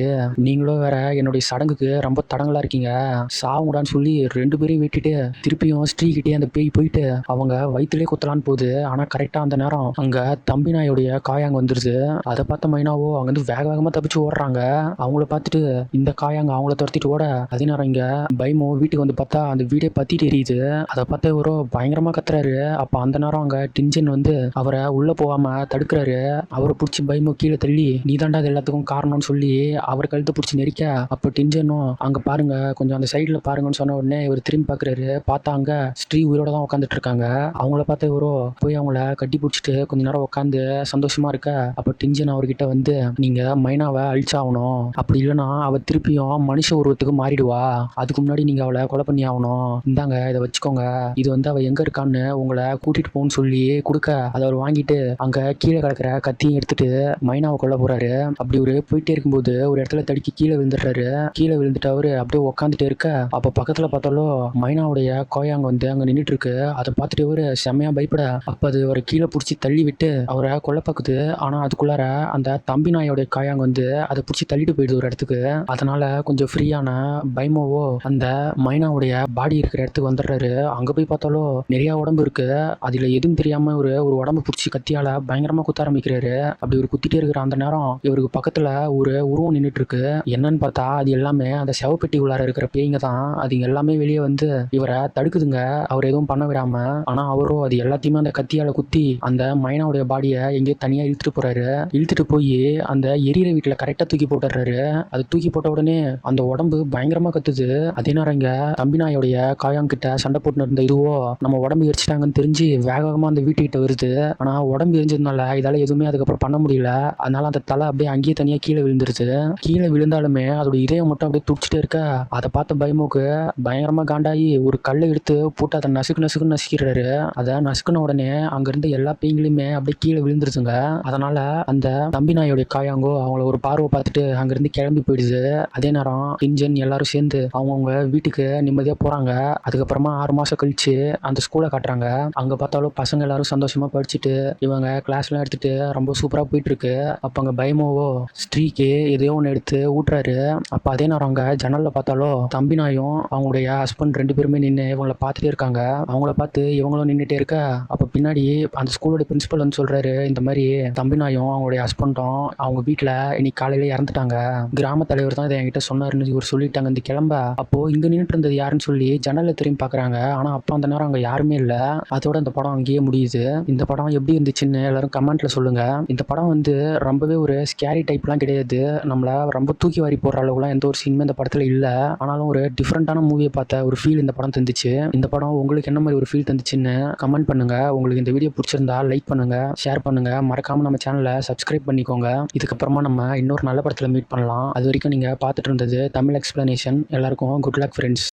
நீங்களும் வேற என்னுடைய சடங்குக்கு ரொம்ப தடங்களா இருக்கீங்க. சாவுடான்னு சொல்லி 2 பேரையும் வெட்டிட்டு திருப்பியும் ஸ்ரீகிட்டே அந்த பேய் போயிட்டு அவங்க வயிற்றுலேயே குத்தலான்னு போகுது. ஆனா கரெக்டா அந்த நேரம் அங்க தம்பி நாயோடைய காயாங்க வந்துருது. அதை பார்த்த மைனாவோ அங்க வந்து வேக வேகமா தப்பிச்சு ஓடுறாங்க. அவங்கள பார்த்துட்டு இந்த காயாங்க அவங்கள துரத்திட்டு ஓட அதே நேரம் இங்க பைமோ வீட்டுக்கு வந்து பார்த்தா அந்த வீடே பத்திட்டு எரியுது. அதை பார்த்து ஒரு பயங்கரமா கத்துறாரு. அப்ப அந்த நேரம் அங்க டின்ஜன் வந்து அவரை உள்ள போகாம தடுக்கிறாரு. அவரை பிடிச்சி பைமோ கீழே தள்ளி நீ தாண்டா அது எல்லாத்துக்கும் காரணம்னு சொல்லி அவர் கழுத்தை பிடிச்சி நெரிக்க அப்போ டின்ஜனும் அங்க பாருங்க கொஞ்சம் அந்த சைட்ல பாருங்கன்னு சொன்ன உடனே இவர் திரும்பி பாக்குறாரு. பார்த்தா அங்க ஸ்ரீ உயிரோட தான் உட்காந்துட்டு இருக்காங்க. அவங்கள பார்த்து இவரோ போய் அவங்கள கட்டி பிடிச்சிட்டு கொஞ்ச நேரம் உட்காந்து சந்தோஷமா இருக்க அப்ப டின்ஜன் அவர்கிட்ட வந்து நீங்க மைனாவை அழிச்சாகணும், அப்படி இல்லைன்னா அவ திருப்பியும் மனுஷ உருவத்துக்கு மாறிடுவா. அதுக்கு முன்னாடி நீங்க அவளை கொலை பண்ணி ஆகணும். இந்தாங்க இதை வச்சுக்கோங்க. இது வந்து அவ எங்க இருக்கான்னு உங்களை கூட்டிட்டு போன்னு சொல்லி கொடுக்க அதை அவர் வாங்கிட்டு அங்க கீழே கிடக்கிற கத்தியும் எடுத்துட்டு மைனாவை கொல்ல போறாரு. அப்படி ஒரு போயிட்டே இருக்கும்போது ஒரு இடத்துல தடுக்கி கீழே விழுந்துடுறாரு. கீழே விழுந்துட்டு அவரு அப்படியே உட்காந்துட்டே இருக்க அப்ப பக்கத்துல பார்த்தாலும் மைனாவுடைய கோயாங்க வந்து அங்க நின்றுட்டு இருக்கு. அதை பார்த்துட்டு அவரு செம்மையா பயப்பட அப்ப அது அவரை கீழே பிடிச்சி தள்ளி விட்டு அவரை கொல்ல பார்க்குது. ஆனா அதுக்குள்ளார அந்த தம்பி நாயோடைய காயாங்க வந்து அதை பிடிச்சி தள்ளிட்டு போயிடுது ஒரு இடத்துக்கு. அதனால கொஞ்சம் ஃப்ரீயான பைமோவோ அந்த மைனாவுடைய பாடி இருக்கிற இடத்துக்கு வந்துடுறாரு. அங்க போய் பார்த்தாலும் நிறைய உடம்பு இருக்கு. அதுல எதுவும் தெரியாம ஒரு உடம்பு பிடிச்சி கத்தியால பயங்கரமா குத்த ஆரம்பிக்கிறாரு. அப்படி ஒரு குத்திட்டே இருக்கிற அந்த நேரம் இவருக்கு பக்கத்துல ஒரு உருவம் நின்றுட்டு இருக்கு. என்னன்னு பார்த்தா அது எல்லாமே அந்த செவப்பெட்டி உள்ளார இருக்கிற பேய்ங்க தான். அது எல்லாமே வெளியே வந்து இவரை தடுக்குதுங்க, அவர் எதுவும் பண்ண விடாம. ஆனா அவரும் அது எல்லாத்தையுமே அந்த கத்தியால குத்தி அந்த மைனாவுடைய பாடியை எங்கேயோ தனியா இழுத்துட்டு போறாரு. இழுத்துட்டு போய் அந்த எரியிற வீட்டுல கரெக்டா தூக்கி போட்டுறாரு. அது தூக்கி போட்ட உடனே அந்த உடம்பு பயங்கரமா கத்துது. அதே நேரம் இங்க தம்பி நாயோடைய காயாங் கிட்ட சண்டை போட்டு இருந்த இதுவோ நம்ம உடம்பு எரிச்சிட்டாங்கன்னு தெரிஞ்சு வேகமா அந்த வீட்டுக்கிட்ட வருது. ஆனா உடம்பு எரிஞ்சதுனால இதால எதுவுமே அதுக்கப்புறம் பண்ண முடியல. அதனால அந்த தலை அப்படியே அங்கேயே தனியா கீழே விழுந்துருச்சு. கீழே விழுந்தாலுமே அதோட இதயம் மட்டும் அப்படியே துடிச்சிட்டே இருக்க அதை பார்த்த பைமோக்கு பயங்கரமா காண்டாயி ஒரு கல்லை எடுத்து போட்டு அதை நசுக்குன்னு நசுக்கிறாரு. அதை நசுக்குன உடனே அங்க இருந்து எல்லா பேய்களுமே அப்படியே கீழே விழுந்துருச்சுங்க. அதனால அந்த தம்பி நாயோடைய காயாங்கோ அவங்கள ஒரு பார்வை பார்த்துட்டு அங்கிருந்து கிளம்பி போயிடுது. அதே நேரம் டின்ஜன் எல்லாரும் சேர்ந்து அவங்கவுங்க வீட்டுக்கு நிம்மதியா போறாங்க. அதுக்கப்புறமா 6 மாசம் கழிச்சு அந்த ஸ்கூலை காட்டுறாங்க. அங்க பார்த்தாலும் பசங்க எல்லாரும் சந்தோஷமா படிச்சுட்டு இவங்க கிளாஸ்லாம் எடுத்துட்டு ரொம்ப சூப்பரா போயிட்டு இருக்கு. அப்ப அங்க பயமோவோ ஸ்ரீக்கு எதையோ ஒன்று எடுத்து ஊட்டுறாரு. அப்ப அதே நேரம் அங்க ஜன்னல்ல பார்த்தாலும் தம்பி நாயும் அவங்களுடைய ஹஸ்பண்ட் 2 பேருமே நின்று இவங்கள பார்த்துட்டே இருக்காங்க. அவங்கள பார்த்து இவங்களும் நின்றுட்டே இருக்க அப்ப பின்னாடி அந்த ஸ்கூலோட பிரின்சிபல் வந்து சொல்றாரு இந்த மாதிரி தம்பி நாயும் அவங்களுடைய ஹஸ்பண்டும் அவங்க வீட்டுல இன்னைக்கு காலையில இறந்துட்டாங்க. கிராம தலைவர் தான் இதை என்கிட்ட சொன்னாருன்னு இவர் சொல்லிட்டாங்க இந்த கிளம்ப. அப்போ இங்க நின்றுட்டு இருந்தது யாருன்னு சொல்லி ஜன்னல்ல திரும்பி பாக்குறாங்க. ஆனா அப்போ அந்த நேரம் அங்க யாருமே இல்ல. அதோட இந்த படம் அங்கேயே முடியுது. இந்த படம் எப்படி இருந்துச்சுன்னு எல்லாரும் கமெண்ட்ல சொல்லுங்க. இந்த படம் வந்து ரொம்பவே ஒரு ஸ்கேரி டைப்லாம் கிடையாது. நம்மள ரொம்ப தூக்கி வாரி போடுற அளவுக்குலாம் எந்த ஒரு சீனுமே இந்த படத்துல இல்ல. ஆனாலும் ஒரு டிஃப்ரெண்டான மூவியை பார்த்த ஒரு ஃபீல் இந்த படம் தந்துச்சு. இந்த படம் உங்களுக்கு என்ன மாதிரி ஒரு ஃபீல் தந்துச்சுன்னு கமெண்ட் பண்ணுங்க. உங்களுக்கு இந்த வீடியோ பிடிச்சிருந்தா லைக் பண்ணுங்க, ஷேர் பண்ணுங்க, மறக்காம நம்ம சேனலை சப்ஸ்கிரைப் பண்ணிக்கோங்க. இதுக்கப்புறமா நம்ம இன்னொரு நல்ல படத்துல மீட் பண்ணலாம். அது வரைக்கும் நீங்க பார்த்துட்டு இருந்தது தமிழ் எக்ஸ்பிளனேஷன். எல்லாருக்கும் குட் லக் ஃப்ரெண்ட்ஸ்.